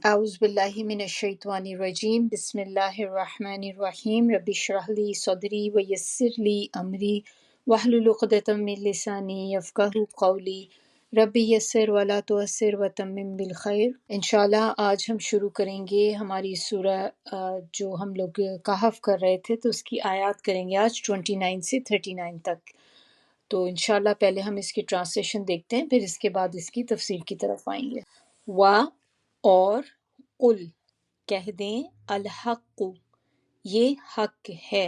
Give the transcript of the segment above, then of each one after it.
اعوذ باللہ من الشیطان الرجیم بسم اللہ الرحمن الرحیم رب اشرح لی صدری ویسر لی امری واحلل عقدۃ من لسانی یفقہوا قولی رب یسر ولا تعسر وتمم بالخیر۔ انشاءاللہ آج ہم شروع کریں گے ہماری سورہ جو ہم لوگ کہف کر رہے تھے تو اس کی آیات کریں گے آج 29 سے 39 تک۔ تو انشاءاللہ پہلے ہم اس کی ٹرانسلیشن دیکھتے ہیں، پھر اس کے بعد اس کی تفسیر کی طرف آئیں گے۔ اور قل کہہ دیں الحق یہ حق ہے،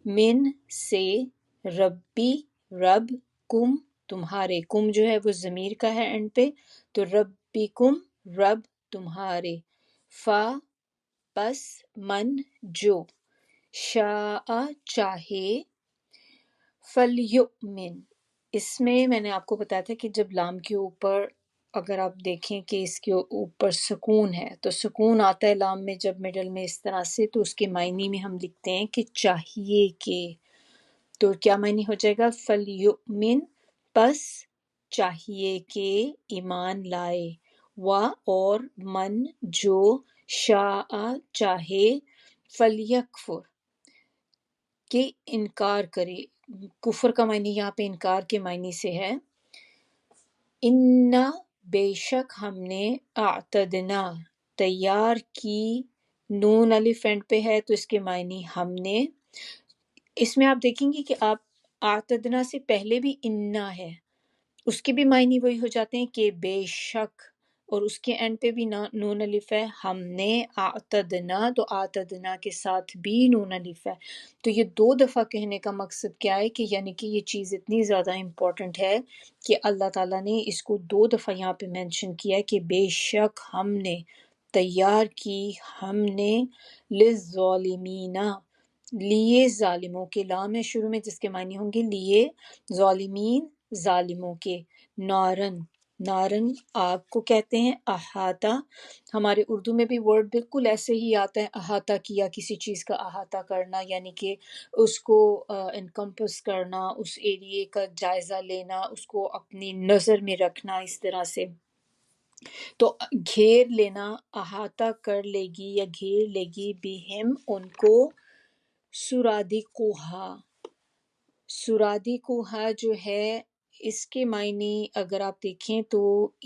من سے، ربی رب، کم تمہارے، کم جو ہے وہ ضمیر کا ہے اینڈ پہ، تو ربی کم رب تمہارے، فا پس، من جو، شاء چاہے، فلیؤمن، اس میں نے آپ کو بتایا تھا کہ جب لام کے اوپر اگر آپ دیکھیں کہ اس کے اوپر سکون ہے تو سکون آتا ہے لام میں جب مڈل میں اس طرح سے، تو اس کے معنی میں ہم لکھتے ہیں کہ چاہیے کہ، تو کیا معنی ہو جائے گا؟ فلیؤمن پس چاہیے کہ ایمان لائے، اور من جو، شاء چاہے، فلیکفر کہ انکار کرے۔ کفر کا معنی یہاں پہ انکار کے معنی سے ہے۔ انا بے شک ہم نے، اعتدنا تیار کی، نون الف اینڈ پہ ہے تو اس کے معنی ہم نے، اس میں آپ دیکھیں گے کہ آپ اعتدنا سے پہلے بھی انا ہے، اس کے بھی معنی وہی ہو جاتے ہیں کہ بے شک، اور اس کے اینڈ پہ بھی نون الف ہے، ہم نے اعتدنا، تو اعتدنا کے ساتھ بھی نون الف ہے۔ تو یہ دو دفعہ کہنے کا مقصد کیا ہے کہ یعنی کہ یہ چیز اتنی زیادہ امپورٹنٹ ہے کہ اللہ تعالیٰ نے اس کو دو دفعہ یہاں پہ مینشن کیا ہے کہ بے شک ہم نے تیار کی، ہم نے، للظالمین لیے ظالموں کے، لام ہے شروع میں جس کے معنی ہوں گے لیے، ظالمین ظالموں کے، نارن، نارن آگ کو کہتے ہیں، احاطہ، ہمارے اردو میں بھی ورڈ بالکل ایسے ہی آتا ہے، احاطہ کیا، کسی چیز کا احاطہ کرنا، یعنی کہ اس کو انکمپس کرنا، اس ایریے کا جائزہ لینا، اس کو اپنی نظر میں رکھنا، اس طرح سے، تو گھیر لینا، احاطہ کر لے گی یا گھیر لے گی، بہم ان کو، سرادقها، سرادقها جو ہے اس کے معنی اگر آپ دیکھیں تو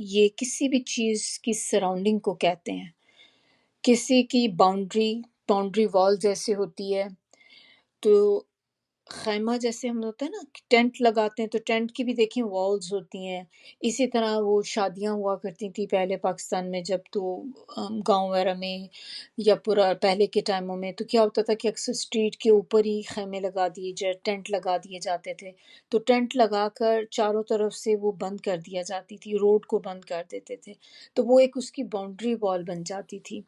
یہ کسی بھی چیز کی سراؤنڈنگ کو کہتے ہیں، کسی کی باؤنڈری وال جیسے ہوتی ہے، تو خیمہ جیسے ہم ہوتا ہے نا ٹینٹ لگاتے ہیں تو ٹینٹ کی بھی دیکھیں والز ہوتی ہیں، اسی طرح وہ شادیاں ہوا کرتی تھی پہلے پاکستان میں جب، تو گاؤں وغیرہ میں یا پورا پہلے کے ٹائموں میں تو کیا ہوتا تھا کہ اکثر اسٹریٹ کے اوپر ہی خیمے لگا دیے ٹینٹ لگا دیے جاتے تھے، تو ٹینٹ لگا کر چاروں طرف سے وہ بند کر دیا جاتی تھی، روڈ کو بند کر دیتے تھے، تو وہ ایک اس کی باؤنڈری وال بن جاتی تھی۔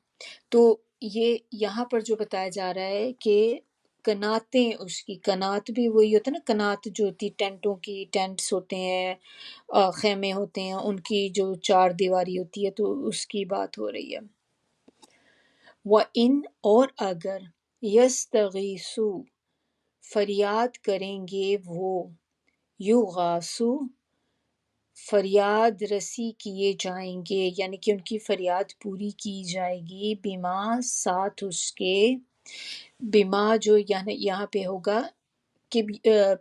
تو یہ یہاں پر جو بتایا جا رہا ہے کہ کناتیں، اس کی کنات بھی وہی ہوتا ہے نا، کنات جو ہوتی ٹینٹوں کی، ٹینٹس ہوتے ہیں، خیمے ہوتے ہیں، ان کی جو چار دیواری ہوتی ہے، تو اس کی بات ہو رہی ہے۔ وَإِنْ اور اگر، یستغیثوا فریاد کریں گے وہ، یغاثوا فریاد رسی کیے جائیں گے، یعنی کہ ان کی فریاد پوری کی جائے گی، بما ساتھ اس کے، بما جو یہاں پہ ہوگا کہ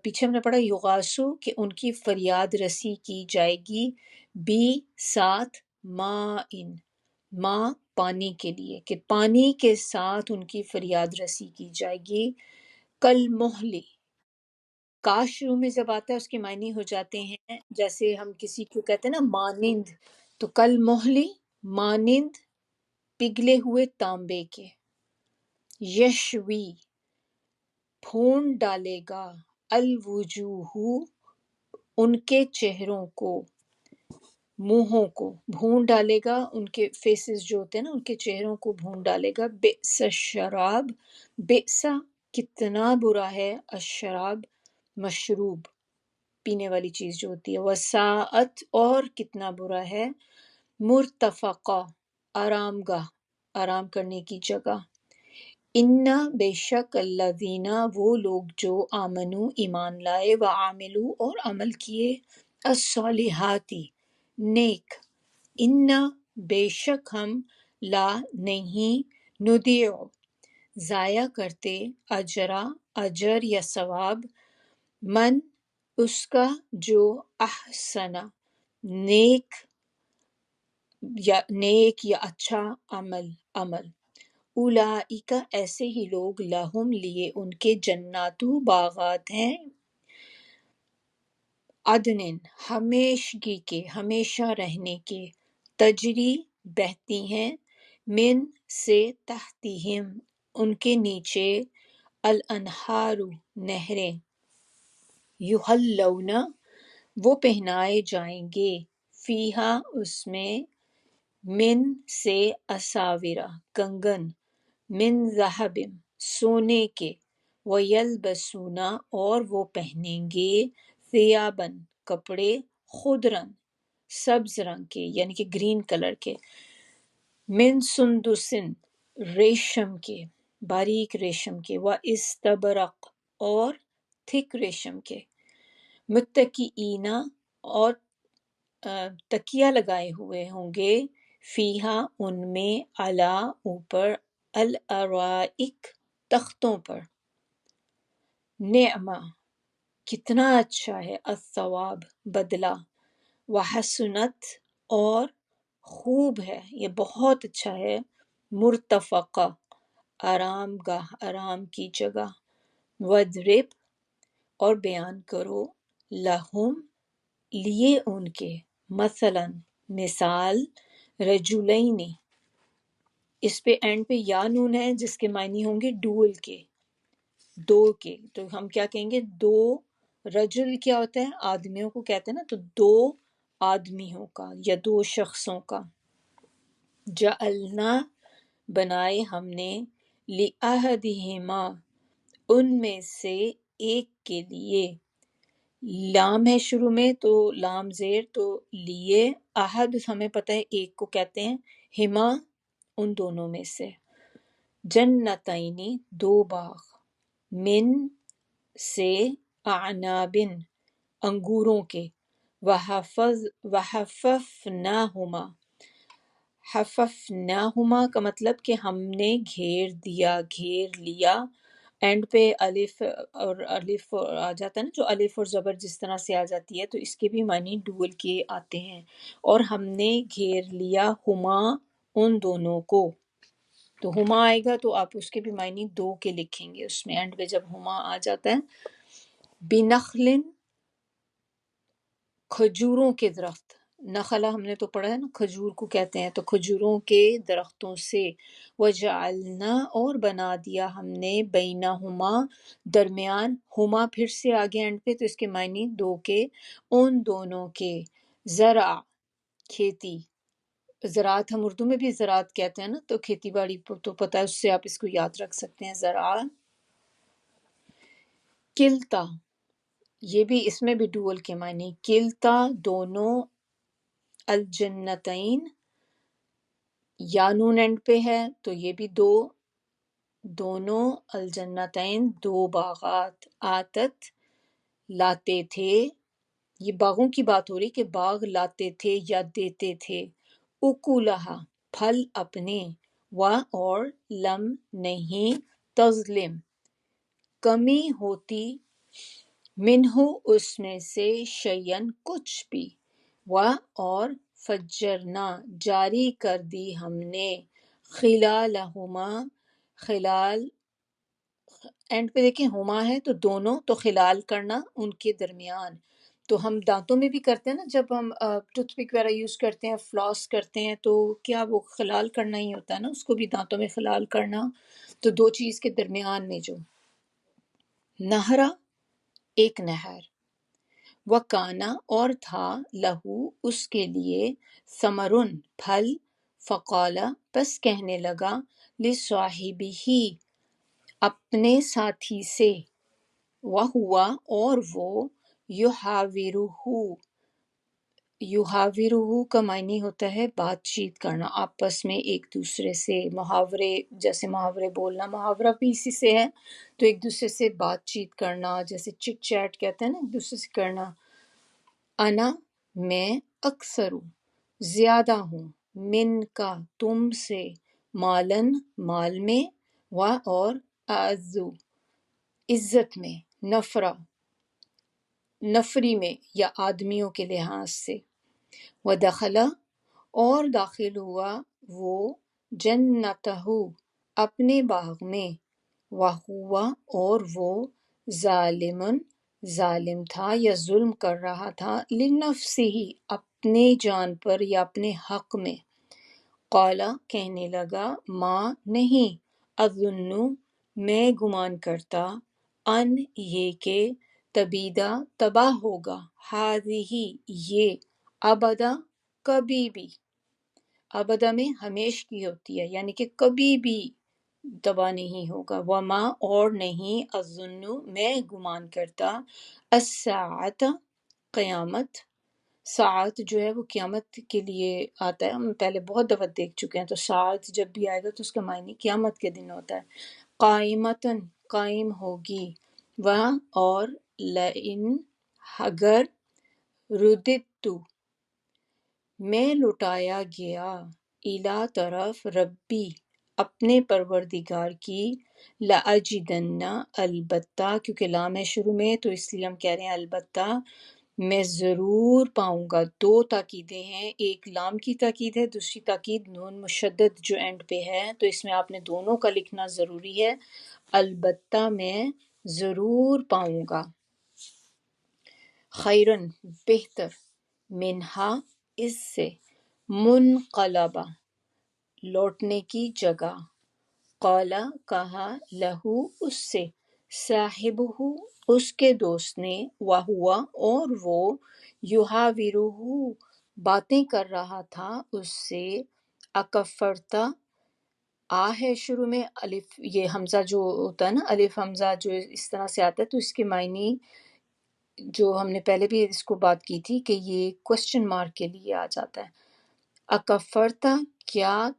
پیچھے ہم نے پڑھا یغاسو کہ ان کی فریاد رسی کی جائے گی، بی ساتھ، ما پانی کے لیے، کہ پانی کے ساتھ ان کی فریاد رسی کی جائے گی، کل محلی، کا شروع میں جب آتا ہے اس کے معنی ہو جاتے ہیں جیسے ہم کسی کو کہتے ہیں نا مانند، تو کل محلی مانند پگھلے ہوئے تانبے کے، یشوی بھون ڈالے گا، الوجوہ ان کے چہروں کو، منہوں کو بھون ڈالے گا، ان کے فیسز جو ہوتے ہیں نا ان کے چہروں کو بھون ڈالے گا، بئس الشراب، بئسا کتنا برا ہے، الشراب مشروب پینے والی چیز جو ہوتی ہے، وساعت اور کتنا برا ہے، مرتفقہ آرام گاہ، آرام کرنے کی جگہ، انا بے شک الذین وہ لوگ جو آمنو ایمان لائے، وعاملو اور عمل کیے، الصالحاتی نیک، انا بے شک ہم، لا نہیں، ندیع ضائع کرتے، اجرا اجر یا ثواب، من اس کا جو احسنا نیک یا اچھا عمل اولئک ایسے ہی لوگ، لہم لیے ان کے جناتو باغات ہیں، عدن ہمیشگی کے، ہمیشہ رہنے کے، تجری بہتی ہیں، من سے تحتہم ان کے نیچے، الانہار نہریں، یحلون وہ پہنائے جائیں گے، فیہا اس میں، من سے اساورہ کنگن، من ذہب سونے کے، ویلبسون اور وہ پہنیں گے، ثیابن کپڑے، خضرن سبز رنگ کے یعنی کہ گرین کلر کے، من سندسن ریشم کے، باریک ریشم کے، و استبرق اور تھک ریشم کے، متکئین اور تکیہ لگائے ہوئے ہوں گے، فیہا ان میں، علی اوپر، الارائک تختوں پر، نعمہ کتنا اچھا ہے، الثواب بدلہ، وحسنت اور خوب ہے، یہ بہت اچھا ہے، مرتفقہ آرام گاہ، آرام کی جگہ، وَاضْرِبْ اور بیان کرو، لہم لیے ان کے، مثلاً مثال، رجلین اس پہ اینڈ پہ یا نون ہے جس کے معنی ہوں گے ڈول کے، دو کے، تو ہم کیا کہیں گے، دو رجل کیا ہوتا ہے آدمیوں کو کہتے ہیں نا، تو دو آدمیوں کا یا دو شخصوں کا، جعلنا بنائے ہم نے، لِأَحَدِہِمَا ان میں سے ایک کے لیے، لام ہے شروع میں تو لام زیر، تو لیے، احد ہمیں پتہ ہے ایک کو کہتے ہیں، ہما ان دونوں میں سے، جنتینی دو باغ، من سے، اعنابن انگوروں کے، وحففناہما حففناہما کا مطلب کہ ہم نے گھیر دیا، گھیر لیا، اینڈ پہ الف اور الف آ جاتا ہے نا، جو الف اور زبر جس طرح سے آ جاتی ہے تو اس کے بھی معنی ڈول کے آتے ہیں، اور ہم نے گھیر لیا ہما ان دونوں کو، تو ہما آئے گا تو آپ اس کے بھی معنی دو کے لکھیں گے اس میں، اینڈ پہ جب ہما آ جاتا ہے، بنخلن کھجوروں کے درخت، نخلا ہم نے تو پڑھا ہے نا کھجور کو کہتے ہیں، تو کھجوروں کے درختوں سے، وجعلنا اور بنا دیا ہم نے، بینہما درمیان، ہما پھر سے آگے اینڈ پہ تو اس کے معنی دو کے، ان دونوں کے، زرع کھیتی، زراعت ہم اردو میں بھی زراعت کہتے ہیں نا، تو کھیتی باڑی تو پتہ ہے، اس سے آپ اس کو یاد رکھ سکتے ہیں، زرع، کلتا یہ بھی اس میں بھی ڈول کے معنی، کلتا دونوں، الجنتین یا نون اینڈ پہ ہے تو یہ بھی دو، دونوں، الجنتین دو باغات، آتت لاتے تھے، یہ باغوں کی بات ہو رہی کہ باغ لاتے تھے یا دیتے تھے، اکولہا پھل اپنے، و اور، لم نہیں، تظلم کمی ہوتی، منہ اس میں سے، شیئن کچھ بھی، و اور، فجرنا جاری کر دی ہم نے، خلالہما خلال، اینڈ پہ دیکھیں ہما ہے تو دونوں، تو خلال کرنا ان کے درمیان، تو ہم دانتوں میں بھی کرتے ہیں نا، جب ہم ٹوتھ پک وغیرہ یوز کرتے ہیں، فلاس کرتے ہیں، تو کیا وہ خلال کرنا ہی ہوتا ہے نا، اس کو بھی دانتوں میں خلال کرنا، تو دو چیز کے درمیان میں جو، نہرا ایک نہر، وکانا اور تھا، لہو اس کے لیے، ثمرن پھل، فقالا پس کہنے لگا، لصاحبہ اپنے ساتھی سے، وہوا اور وہ، یحاورہ یحاورہ کا معنی ہوتا ہے بات چیت کرنا، آپس میں ایک دوسرے سے، محاورے جیسے محاورے بولنا، محاورہ بھی اسی سے ہے، تو ایک دوسرے سے بات چیت کرنا، جیسے چٹ چیٹ کہتے ہیں نا ایک دوسرے سے کرنا، انا میں، اکثر زیادہ ہوں، من کا تم سے، مالن مال میں، و اور اعزو عزت میں، نفرا نفری میں یا آدمیوں کے لحاظ سے، ودخلا اور داخل ہوا وہ جنتہ اپنے باغ میں، وہوا اور وہ ظالمن ظالم تھا یا ظلم کر رہا تھا، لنفسہ اپنے جان پر یا اپنے حق میں، قالا کہنے لگا، ماں نہیں، اظن میں گمان کرتا، ان یہ کہ تبیدہ تباہ ہوگا، ہذہ یہ، ابدا کبھی بھی، ابدا میں ہمیش کی ہوتی ہے یعنی کہ کبھی بھی تباہ نہیں ہوگا، وما اور نہیں، اظن میں گمان کرتا، الساعۃ قیامت، ساعت جو ہے وہ قیامت کے لیے آتا ہے، ہم پہلے بہت دفعہ دیکھ چکے ہیں، تو ساعت جب بھی آئے گا تو اس کا معنی قیامت کے دن ہوتا ہے، قائمتن قائم ہوگی، وہ اور لئن اگر رددت میں لٹایا گیا، الی طرف ربی اپنے پروردگار کی، لأجدن البتہ، کیونکہ لام ہے شروع میں تو اس لیے ہم کہہ رہے ہیں البتہ، میں ضرور پاؤں گا، دو تاکیدیں ہیں، ایک لام کی تاکید ہے، دوسری تاکید نون مشدد جو اینڈ پہ ہے، تو اس میں آپ نے دونوں کا لکھنا ضروری ہے، البتہ میں ضرور پاؤں گا، خیرن بہتر، منہا اس سے، منقلبہ لوٹنے کی جگہ، قالا کہا، لہو اس سے، صاحبہ اس کے دوست نے، وہوا اور وہ، یحاورہ باتیں کر رہا تھا اس سے، اکفرتا آ ہے شروع میں، الف یہ حمزہ جو ہوتا ہے نا، الف حمزہ جو اس طرح سے آتا ہے تو اس کے معنی جو ہم نے پہلے بھی اس کو بات کی تھی کہ یہ کوشچن مارک کے لیے آ جاتا ہے، اکفرتا کیا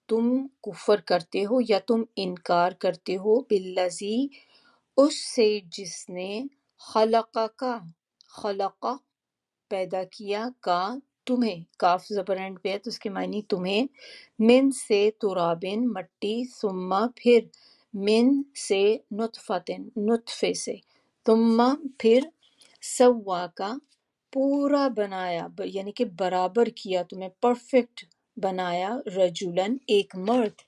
تم کفر کرتے ہو یا تم انکار کرتے ہو، بالذی اس سے جس نے، خلق کا خلق پیدا کیا، کا تمہیں، کاف زبر اینڈ پہ ہے تو اس کے معنی تمہیں، من سے ترابن مٹی، ثم پھر، من سے نطفتن نطفے سے، ثم پھر، سوا کا پورا بنایا، یعنی کہ برابر کیا تمہیں، پرفیکٹ بنایا، رجولن ایک مرد،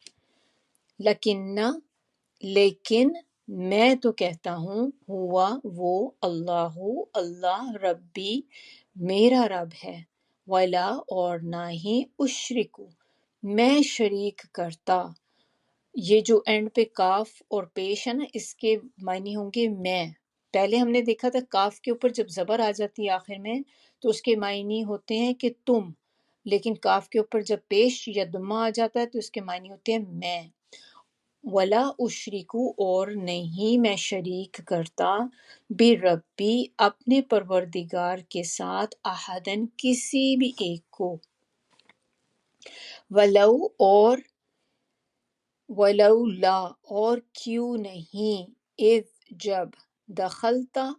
لیکن میں تو کہتا ہوں، ہوا وہ، اللہ اللہ، ربی میرا رب ہے، ولا اور نہ ہی، اشرکو میں شریک کرتا، یہ جو اینڈ پہ کاف اور پیش ہے نا اس کے معنی ہوں گے میں، پہلے ہم نے دیکھا تھا کاف کے اوپر جب زبر آ جاتی ہے آخر میں تو اس کے معنی ہوتے ہیں کہ تم، لیکن کاف کے اوپر جب پیش یا دمہ آ جاتا ہے تو اس کے معنی ہوتے ہیں میں، ولا اشرکو اور نہیں میں شریک کرتا، بربی اپنے پروردگار کے ساتھ، احدن کسی بھی ایک کو، ولو اور، ولولا اور کیوں نہیں، اذ جب، دخلتا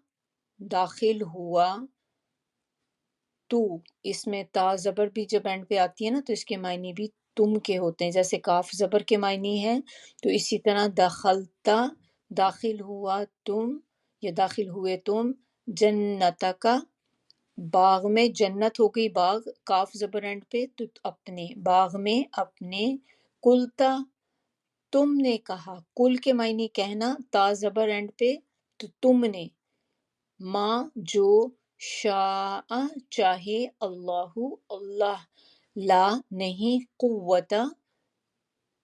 داخل ہوا، تو اس میں تا زبر بھی جب اینڈ پہ آتی ہے نا تو اس کے معنی بھی تم کے ہوتے ہیں، جیسے کاف زبر کے معنی ہے تو اسی طرح دخلتا داخل ہوا تم یا داخل ہوئے تم، جنتا کا باغ میں، جنت ہو گئی باغ، کاف زبر اینڈ پہ تو اپنے باغ میں اپنے، کلتا تم نے کہا، کل کے معنی کہنا، تا زبر اینڈ پہ تو تم نے، ماں جو، شاء چاہے، اللہ اللہ، لا نہیں، قوت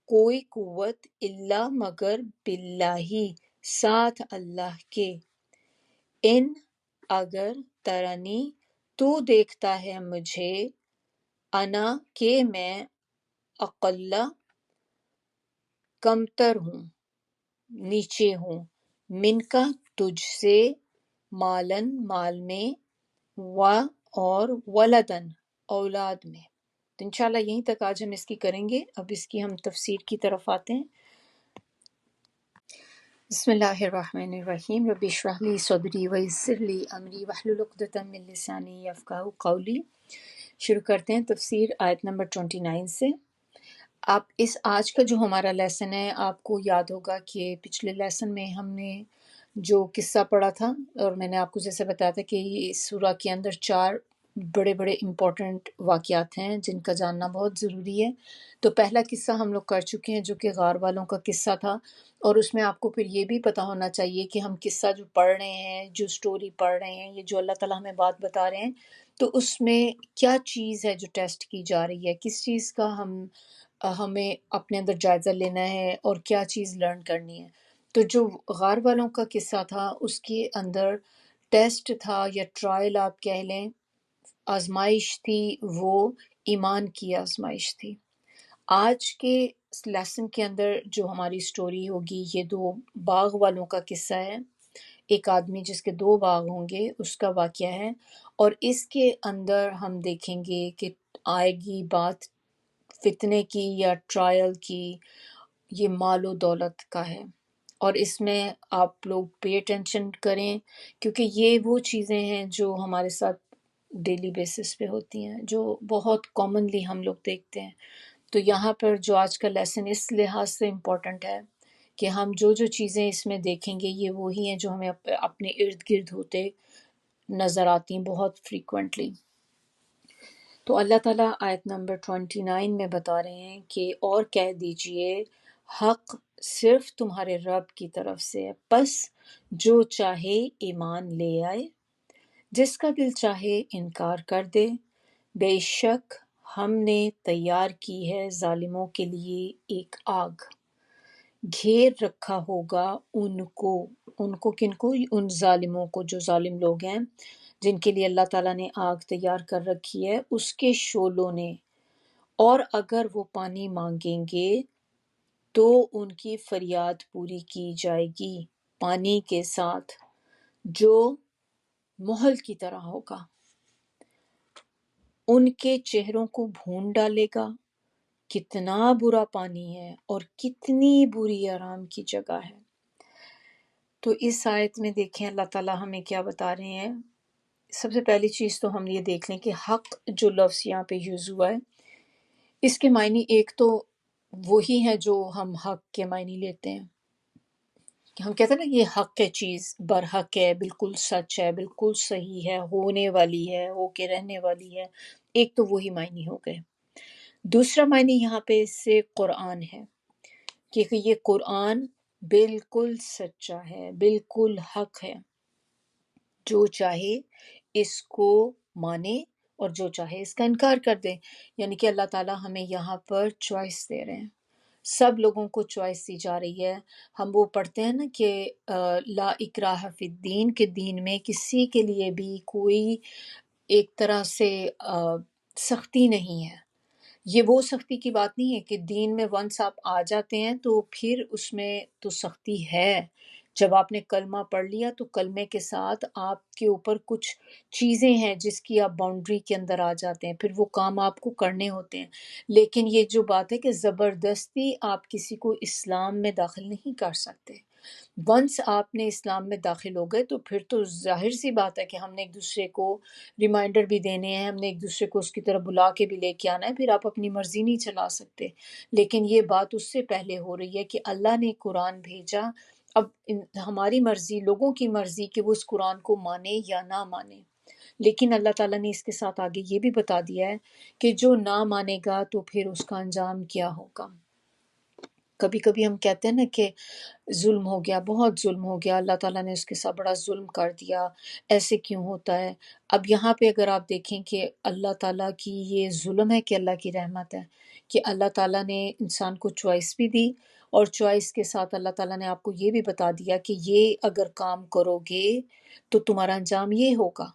کوئی قوت، الا مگر، باللہ ساتھ اللہ کے، ان اگر، ترنی تو دیکھتا ہے مجھے، انا کہ میں، اقل کمتر ہوں، نیچے ہوں، من کا تجھ سے، مالن مال میں، و اور ولدن اولاد میں، تو انشاءاللہ یہیں تک آج ہم اس کی کریں گے، اب اس کی ہم تفسیر کی طرف آتے ہیں۔ بسم اللہ الرحمن الرحیم، رب اشرح لی صدری ویسر لی امری واحلل عقدۃ من لسانی یفقہوا قولی۔ شروع کرتے ہیں تفسیر آیت نمبر 29 سے۔ آپ اس آج کا جو ہمارا لیسن ہے، آپ کو یاد ہوگا کہ پچھلے لیسن میں ہم نے جو قصہ پڑھا تھا، اور میں نے آپ کو جیسے بتایا تھا کہ یہ اس سورہ کے اندر 4 بڑے بڑے امپورٹنٹ واقعات ہیں جن کا جاننا بہت ضروری ہے۔ تو پہلا قصہ ہم لوگ کر چکے ہیں جو کہ غار والوں کا قصہ تھا، اور اس میں آپ کو پھر یہ بھی پتہ ہونا چاہیے کہ ہم قصہ جو پڑھ رہے ہیں، جو سٹوری پڑھ رہے ہیں، یہ جو اللہ تعالیٰ ہمیں بات بتا رہے ہیں، تو اس میں کیا چیز ہے جو ٹیسٹ کی جا رہی ہے، کس چیز کا ہمیں اپنے اندر جائزہ لینا ہے اور کیا چیز لرن کرنی ہے۔ تو جو غار والوں کا قصہ تھا اس کے اندر ٹیسٹ تھا یا ٹرائل آپ کہہ لیں، آزمائش تھی، وہ ایمان کی آزمائش تھی۔ آج کے لیسن کے اندر جو ہماری سٹوری ہوگی، یہ 2 باغ والوں کا قصہ ہے۔ ایک آدمی جس کے 2 باغ ہوں گے اس کا واقعہ ہے، اور اس کے اندر ہم دیکھیں گے کہ آئے گی بات فتنے کی یا ٹرائل کی، یہ مال و دولت کا ہے۔ اور اس میں آپ لوگ پے اٹینشن کریں، کیونکہ یہ وہ چیزیں ہیں جو ہمارے ساتھ ڈیلی بیسس پہ ہوتی ہیں، جو بہت کامنلی ہم لوگ دیکھتے ہیں۔ تو یہاں پر جو آج کا لیسن اس لحاظ سے امپورٹنٹ ہے کہ ہم جو جو چیزیں اس میں دیکھیں گے یہ وہی ہیں جو ہمیں اپنے ارد گرد ہوتے نظر آتی ہیں بہت فریکوینٹلی۔ تو اللہ تعالیٰ آیت نمبر 29 میں بتا رہے ہیں کہ اور کہہ دیجئے حق صرف تمہارے رب کی طرف سے ہے، پس جو چاہے ایمان لے آئے، جس کا دل چاہے انکار کر دے۔ بے شک ہم نے تیار کی ہے ظالموں کے لیے ایک آگ، گھیر رکھا ہوگا ان کو کن کو؟ ان ظالموں کو، جو ظالم لوگ ہیں جن کے لیے اللہ تعالیٰ نے آگ تیار کر رکھی ہے، اس کے شعلوں نے۔ اور اگر وہ پانی مانگیں گے تو ان کی فریاد پوری کی جائے گی، پانی کے ساتھ جو محل کی طرح ہوگا، ان کے چہروں کو بھون ڈالے گا۔ کتنا برا پانی ہے اور کتنی بری آرام کی جگہ ہے۔ تو اس آیت میں دیکھیں اللہ تعالیٰ ہمیں کیا بتا رہے ہیں۔ سب سے پہلی چیز تو ہم یہ دیکھ لیں کہ حق جو لفظ یہاں پہ یوز ہوا ہے، اس کے معنی ایک تو وہی ہے جو ہم حق کے معنی لیتے ہیں، کہ ہم کہتے ہیں نا یہ حق ہے، چیز برحق ہے، بالکل سچ ہے، بالکل صحیح ہے، ہونے والی ہے، ہو کے رہنے والی ہے۔ ایک تو وہی معنی ہو گئے۔ دوسرا معنی یہاں پہ اس سے قرآن ہے، کیونکہ یہ قرآن بالکل سچا ہے، بالکل حق ہے۔ جو چاہے اس کو مانے اور جو چاہے اس کا انکار کر دے، یعنی کہ اللہ تعالیٰ ہمیں یہاں پر چوائس دے رہے ہیں، سب لوگوں کو چوائس دی جا رہی ہے۔ ہم وہ پڑھتے ہیں نا کہ لا اکراہ فی الدین، کہ دین میں کسی کے لیے بھی کوئی ایک طرح سے سختی نہیں ہے۔ یہ وہ سختی کی بات نہیں ہے کہ دین میں ونس آپ آ جاتے ہیں تو پھر اس میں تو سختی ہے۔ جب آپ نے کلمہ پڑھ لیا تو کلمے کے ساتھ آپ کے اوپر کچھ چیزیں ہیں جس کی آپ باؤنڈری کے اندر آ جاتے ہیں، پھر وہ کام آپ کو کرنے ہوتے ہیں۔ لیکن یہ جو بات ہے کہ زبردستی آپ کسی کو اسلام میں داخل نہیں کر سکتے۔ ونس آپ نے اسلام میں داخل ہو گئے تو پھر تو ظاہر سی بات ہے کہ ہم نے ایک دوسرے کو ریمائنڈر بھی دینے ہیں، ہم نے ایک دوسرے کو اس کی طرف بلا کے بھی لے کے آنا ہے، پھر آپ اپنی مرضی نہیں چلا سکتے۔ لیکن یہ بات اس سے پہلے ہو رہی ہے کہ اللہ نے قرآن بھیجا، اب ہماری مرضی، لوگوں کی مرضی کہ وہ اس قرآن کو مانے یا نہ مانے۔ لیکن اللہ تعالیٰ نے اس کے ساتھ آگے یہ بھی بتا دیا ہے کہ جو نہ مانے گا تو پھر اس کا انجام کیا ہوگا۔ کبھی کبھی ہم کہتے ہیں نا کہ ظلم ہو گیا، بہت ظلم ہو گیا، اللہ تعالیٰ نے اس کے ساتھ بڑا ظلم کر دیا، ایسے کیوں ہوتا ہے؟ اب یہاں پہ اگر آپ دیکھیں کہ اللہ تعالیٰ کی یہ ظلم ہے کہ اللہ کی رحمت ہے، کہ اللہ تعالیٰ نے انسان کو چوائس بھی دی، اور چوائس کے ساتھ اللہ تعالیٰ نے آپ کو یہ بھی بتا دیا کہ یہ اگر کام کرو گے تو تمہارا انجام یہ ہوگا،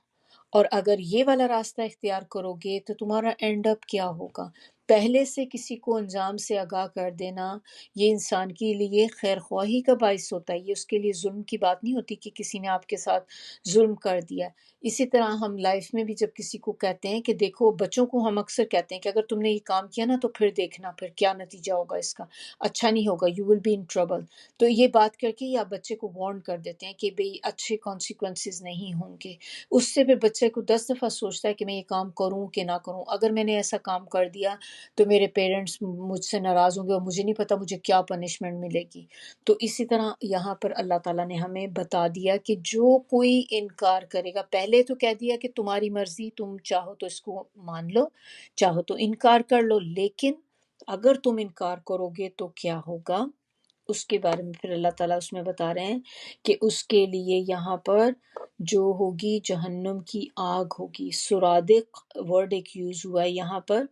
اور اگر یہ والا راستہ اختیار کرو گے تو تمہارا اینڈ اپ کیا ہوگا۔ پہلے سے کسی کو انجام سے آگاہ کر دینا یہ انسان کے لیے خیر خواہی کا باعث ہوتا ہے، یہ اس کے لیے ظلم کی بات نہیں ہوتی کہ کسی نے آپ کے ساتھ ظلم کر دیا۔ اسی طرح ہم لائف میں بھی جب کسی کو کہتے ہیں کہ دیکھو، بچوں کو ہم اکثر کہتے ہیں کہ اگر تم نے یہ کام کیا نا تو پھر دیکھنا پھر کیا نتیجہ ہوگا اس کا، اچھا نہیں ہوگا، you will be in trouble. تو یہ بات کر کے یا بچے کو وارن کر دیتے ہیں کہ بھئی اچھے کانسیکوینسز نہیں ہوں گے، اس سے پھر بچے کو 10 دفعہ سوچتا ہے کہ میں یہ کام کروں کہ نہ کروں، اگر میں نے ایسا کام کر دیا تو میرے پیرنٹس مجھ سے ناراض ہوں گے اور مجھے نہیں پتا مجھے کیا پنشمنٹ ملے گی۔ تو اسی طرح یہاں پر اللہ تعالیٰ نے ہمیں بتا دیا کہ جو کوئی انکار کرے گا، پہلے تو کہہ دیا کہ تمہاری مرضی، تم چاہو تو اس کو مان لو، چاہو تو انکار کر لو، لیکن اگر تم انکار کرو گے تو کیا ہوگا، اس کے بارے میں پھر اللہ تعالیٰ اس میں بتا رہے ہیں کہ اس کے لیے یہاں پر جو ہوگی جہنم کی آگ ہوگی۔ سرادق ورڈ ایک یوز ہوا ہے یہاں پر،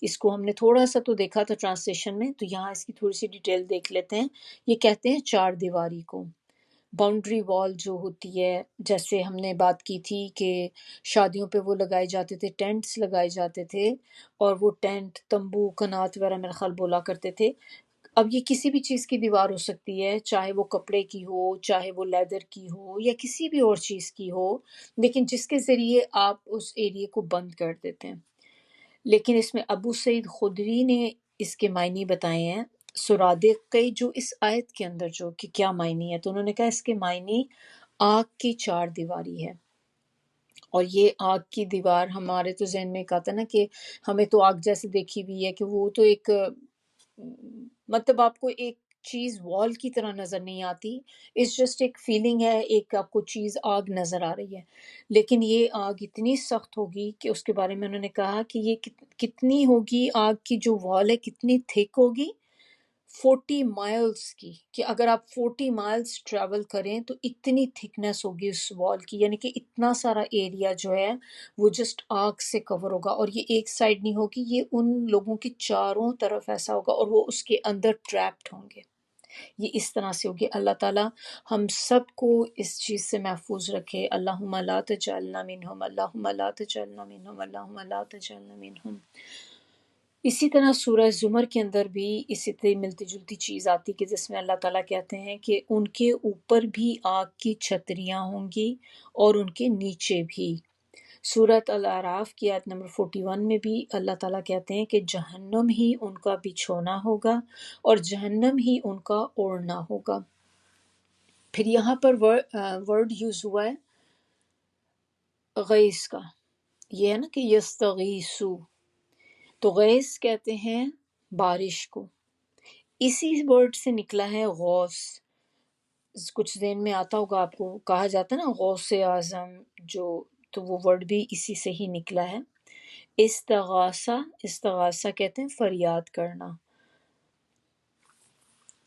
اس کو ہم نے تھوڑا سا تو دیکھا تھا ٹرانسلیشن میں، تو یہاں اس کی تھوڑی سی ڈیٹیل دیکھ لیتے ہیں۔ یہ کہتے ہیں چار دیواری کو، باؤنڈری وال جو ہوتی ہے، جیسے ہم نے بات کی تھی کہ شادیوں پہ وہ لگائے جاتے تھے، ٹینٹس لگائے جاتے تھے، اور وہ ٹینٹ تمبو کنات وغیرہ میرا خیال بولا کرتے تھے۔ اب یہ کسی بھی چیز کی دیوار ہو سکتی ہے، چاہے وہ کپڑے کی ہو، چاہے وہ لیدر کی ہو، یا کسی بھی اور چیز کی ہو، لیکن جس کے ذریعے آپ اس ایریے کو بند کر دیتے ہیں۔ لیکن اس میں ابو سعید خدری نے اس کے معنی بتائے ہیں، سرادق کے جو اس آیت کے اندر جو کہ کیا معنی ہے، تو انہوں نے کہا اس کے معنی آگ کی چار دیواری ہے۔ اور یہ آگ کی دیوار ہمارے تو ذہن میں ایک آتا ہے نا کہ ہمیں تو آگ جیسے دیکھی ہوئی ہے کہ وہ تو ایک مطلب آپ کو ایک چیز وال کی طرح نظر نہیں آتی، اس جسٹ ایک فیلنگ ہے، ایک آپ کو چیز آگ نظر آ رہی ہے، لیکن یہ آگ اتنی سخت ہوگی کہ اس کے بارے میں انہوں نے کہا کہ یہ کتنی ہوگی، آگ کی جو وال ہے کتنی تھک ہوگی، 40 مائلز کی، کہ اگر آپ 40 مائلز ٹریول کریں تو اتنی تھکنیس ہوگی اس وال کی، یعنی کہ اتنا سارا ایریا جو ہے وہ جسٹ آگ سے کور ہوگا، اور یہ ایک سائڈ نہیں ہوگی، یہ ان لوگوں کے چاروں طرف ایسا ہوگا، اور وہ اس کے اندر ٹریپڈ ہوں گے، یہ اس طرح سے ہوگی۔ اللہ تعالیٰ ہم سب کو اس چیز سے محفوظ رکھے۔ اللہم لا تجعلنا منہم، اللہم لا تجعلنا منہم، اللہم لا تجعلنا منہم۔ اسی طرح سورہ زمر کے اندر بھی اسی طرح ملتی جلتی چیز آتی کہ جس میں اللہ تعالیٰ کہتے ہیں کہ ان کے اوپر بھی آگ کی چھتریاں ہوں گی اور ان کے نیچے بھی۔ سورۃ الاعراف کی آیت نمبر 41 میں بھی اللہ تعالیٰ کہتے ہیں کہ جہنم ہی ان کا بچھونا ہوگا اور جہنم ہی ان کا اوڑھنا ہوگا۔ پھر یہاں پر ورڈ یوز ہوا ہے غیث کا، یہ ہے نا کہ یستغیثو، تو غیث کہتے ہیں بارش کو، اسی ورڈ سے نکلا ہے غوث۔ کچھ ذہن میں آتا ہوگا آپ کو، کہا جاتا ہے نا غوث اعظم جو، تو وہ ورڈ بھی اسی سے ہی نکلا ہے۔ استغاثہ، استغاثہ کہتے ہیں فریاد کرنا۔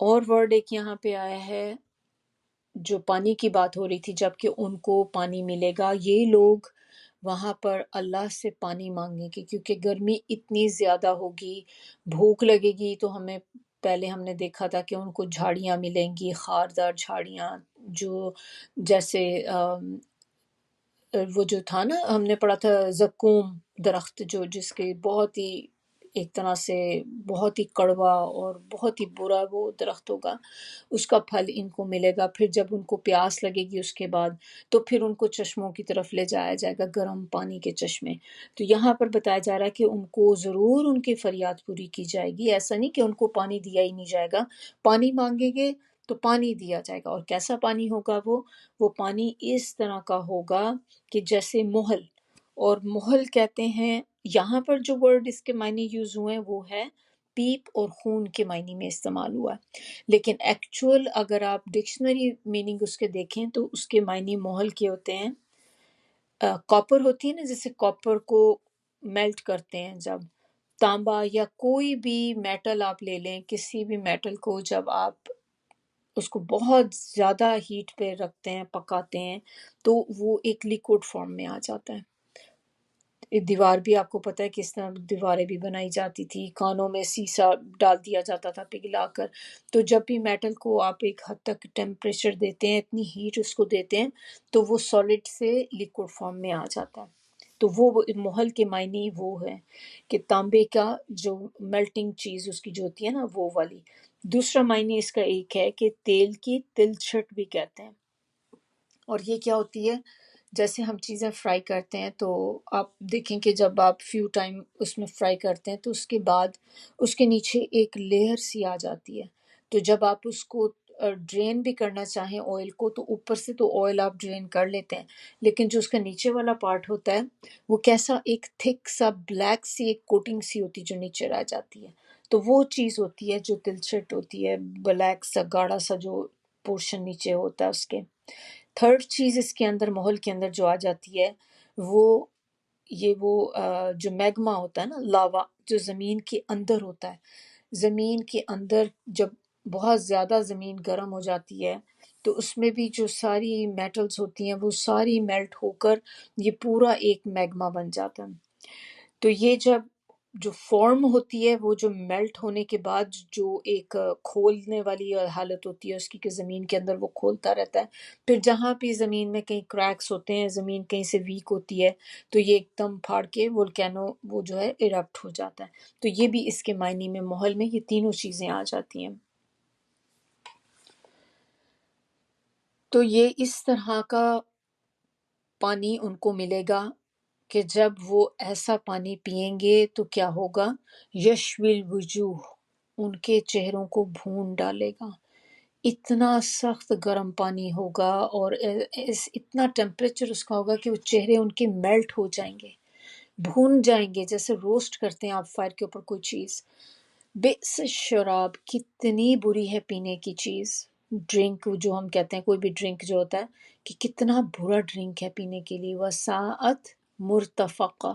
اور ورڈ ایک یہاں پہ آیا ہے جو پانی کی بات ہو رہی تھی، جب کہ ان کو پانی ملے گا، یہ لوگ وہاں پر اللہ سے پانی مانگیں گے کیونکہ گرمی اتنی زیادہ ہوگی، بھوک لگے گی، تو ہمیں پہلے ہم نے دیکھا تھا کہ ان کو جھاڑیاں ملیں گی، خاردار جھاڑیاں، جو جیسے وہ جو تھا نا ہم نے پڑھا تھا زقوم درخت، جو جس کے بہت ہی ایک طرح سے بہت ہی کڑوا اور بہت ہی برا وہ درخت ہوگا، اس کا پھل ان کو ملے گا۔ پھر جب ان کو پیاس لگے گی اس کے بعد تو پھر ان کو چشموں کی طرف لے جایا جائے گا، گرم پانی کے چشمے۔ تو یہاں پر بتایا جا رہا ہے کہ ان کو ضرور ان کی فریاد پوری کی جائے گی، ایسا نہیں کہ ان کو پانی دیا ہی نہیں جائے گا، پانی مانگیں گے تو پانی دیا جائے گا۔ اور کیسا پانی ہوگا وہ پانی اس طرح کا ہوگا کہ جیسے محل، اور محل کہتے ہیں، یہاں پر جو ورڈ اس کے معنی یوز ہوئے ہیں وہ ہے پیپ اور خون کے معنی میں استعمال ہوا ہے، لیکن ایکچول اگر آپ ڈکشنری میننگ اس کے دیکھیں تو اس کے معنی محل کے ہوتے ہیں۔ کاپر ہوتی ہے نا، جیسے کاپر کو میلٹ کرتے ہیں جب، تانبا یا کوئی بھی میٹل آپ لے لیں، کسی بھی میٹل کو جب آپ اس کو بہت زیادہ ہیٹ پہ رکھتے ہیں، پکاتے ہیں، تو وہ ایک لیکوڈ فارم میں آ جاتا ہے۔ ایک دیوار بھی آپ کو پتہ ہے کس طرح دیواریں بھی بنائی جاتی تھی، کانوں میں سیسا ڈال دیا جاتا تھا پگھلا کر، تو جب بھی میٹل کو آپ ایک حد تک ٹیمپریچر دیتے ہیں، اتنی ہیٹ اس کو دیتے ہیں، تو وہ سالڈ سے لیکوڈ فارم میں آ جاتا ہے۔ تو وہ محل کے معنی وہ ہے کہ تانبے کا جو میلٹنگ چیز اس کی جو ہوتی ہے نا وہ والی۔ دوسرا معنی اس کا ایک ہے کہ تیل کی تلچھٹ بھی کہتے ہیں، اور یہ کیا ہوتی ہے؟ جیسے ہم چیزیں فرائی کرتے ہیں تو آپ دیکھیں کہ جب آپ فیو ٹائم اس میں فرائی کرتے ہیں تو اس کے بعد اس کے نیچے ایک لیئر سی آ جاتی ہے، تو جب آپ اس کو ڈرین بھی کرنا چاہیں آئل کو تو اوپر سے تو آئل آپ ڈرین کر لیتے ہیں، لیکن جو اس کا نیچے والا پارٹ ہوتا ہے وہ کیسا ایک تھک سا بلیک سی ایک کوٹنگ سی ہوتی ہے جو نیچے رہ جاتی ہے، تو وہ چیز ہوتی ہے جو تلچھٹ ہوتی ہے، بلیک سا گاڑھا سا جو پورشن نیچے ہوتا ہے اس کے۔ تھرڈ چیز اس کے اندر محل کے اندر جو آ جاتی ہے وہ وہ جو میگما ہوتا ہے نا، لاوا جو زمین کے اندر ہوتا ہے، زمین کے اندر جب بہت زیادہ زمین گرم ہو جاتی ہے تو اس میں بھی جو ساری میٹلز ہوتی ہیں وہ ساری میلٹ ہو کر یہ پورا ایک میگما بن جاتا ہے۔ تو یہ جب جو فارم ہوتی ہے وہ جو میلٹ ہونے کے بعد جو ایک کھولنے والی حالت ہوتی ہے اس کی کہ زمین کے اندر وہ کھولتا رہتا ہے، پھر جہاں بھی زمین میں کہیں کریکس ہوتے ہیں، زمین کہیں سے ویک ہوتی ہے تو یہ ایک دم پھاڑ کے وولکینو وہ جو ہے ایرپٹ ہو جاتا ہے، تو یہ بھی اس کے معنی میں محل میں یہ تینوں چیزیں آ جاتی ہیں۔ تو یہ اس طرح کا پانی ان کو ملے گا کہ جب وہ ایسا پانی پئیں گے تو کیا ہوگا؟ یشوی الوجوہ، ان کے چہروں کو بھون ڈالے گا، اتنا سخت گرم پانی ہوگا اور اتنا ٹیمپریچر اس کا ہوگا کہ وہ چہرے ان کے میلٹ ہو جائیں گے، بھون جائیں گے، جیسے روسٹ کرتے ہیں آپ فائر کے اوپر کوئی چیز۔ بئس شراب، کتنی بری ہے پینے کی چیز، ڈرنک جو ہم کہتے ہیں کوئی بھی ڈرنک جو ہوتا ہے کہ کتنا برا ڈرنک ہے پینے کے لیے، وساعت مرتفقہ،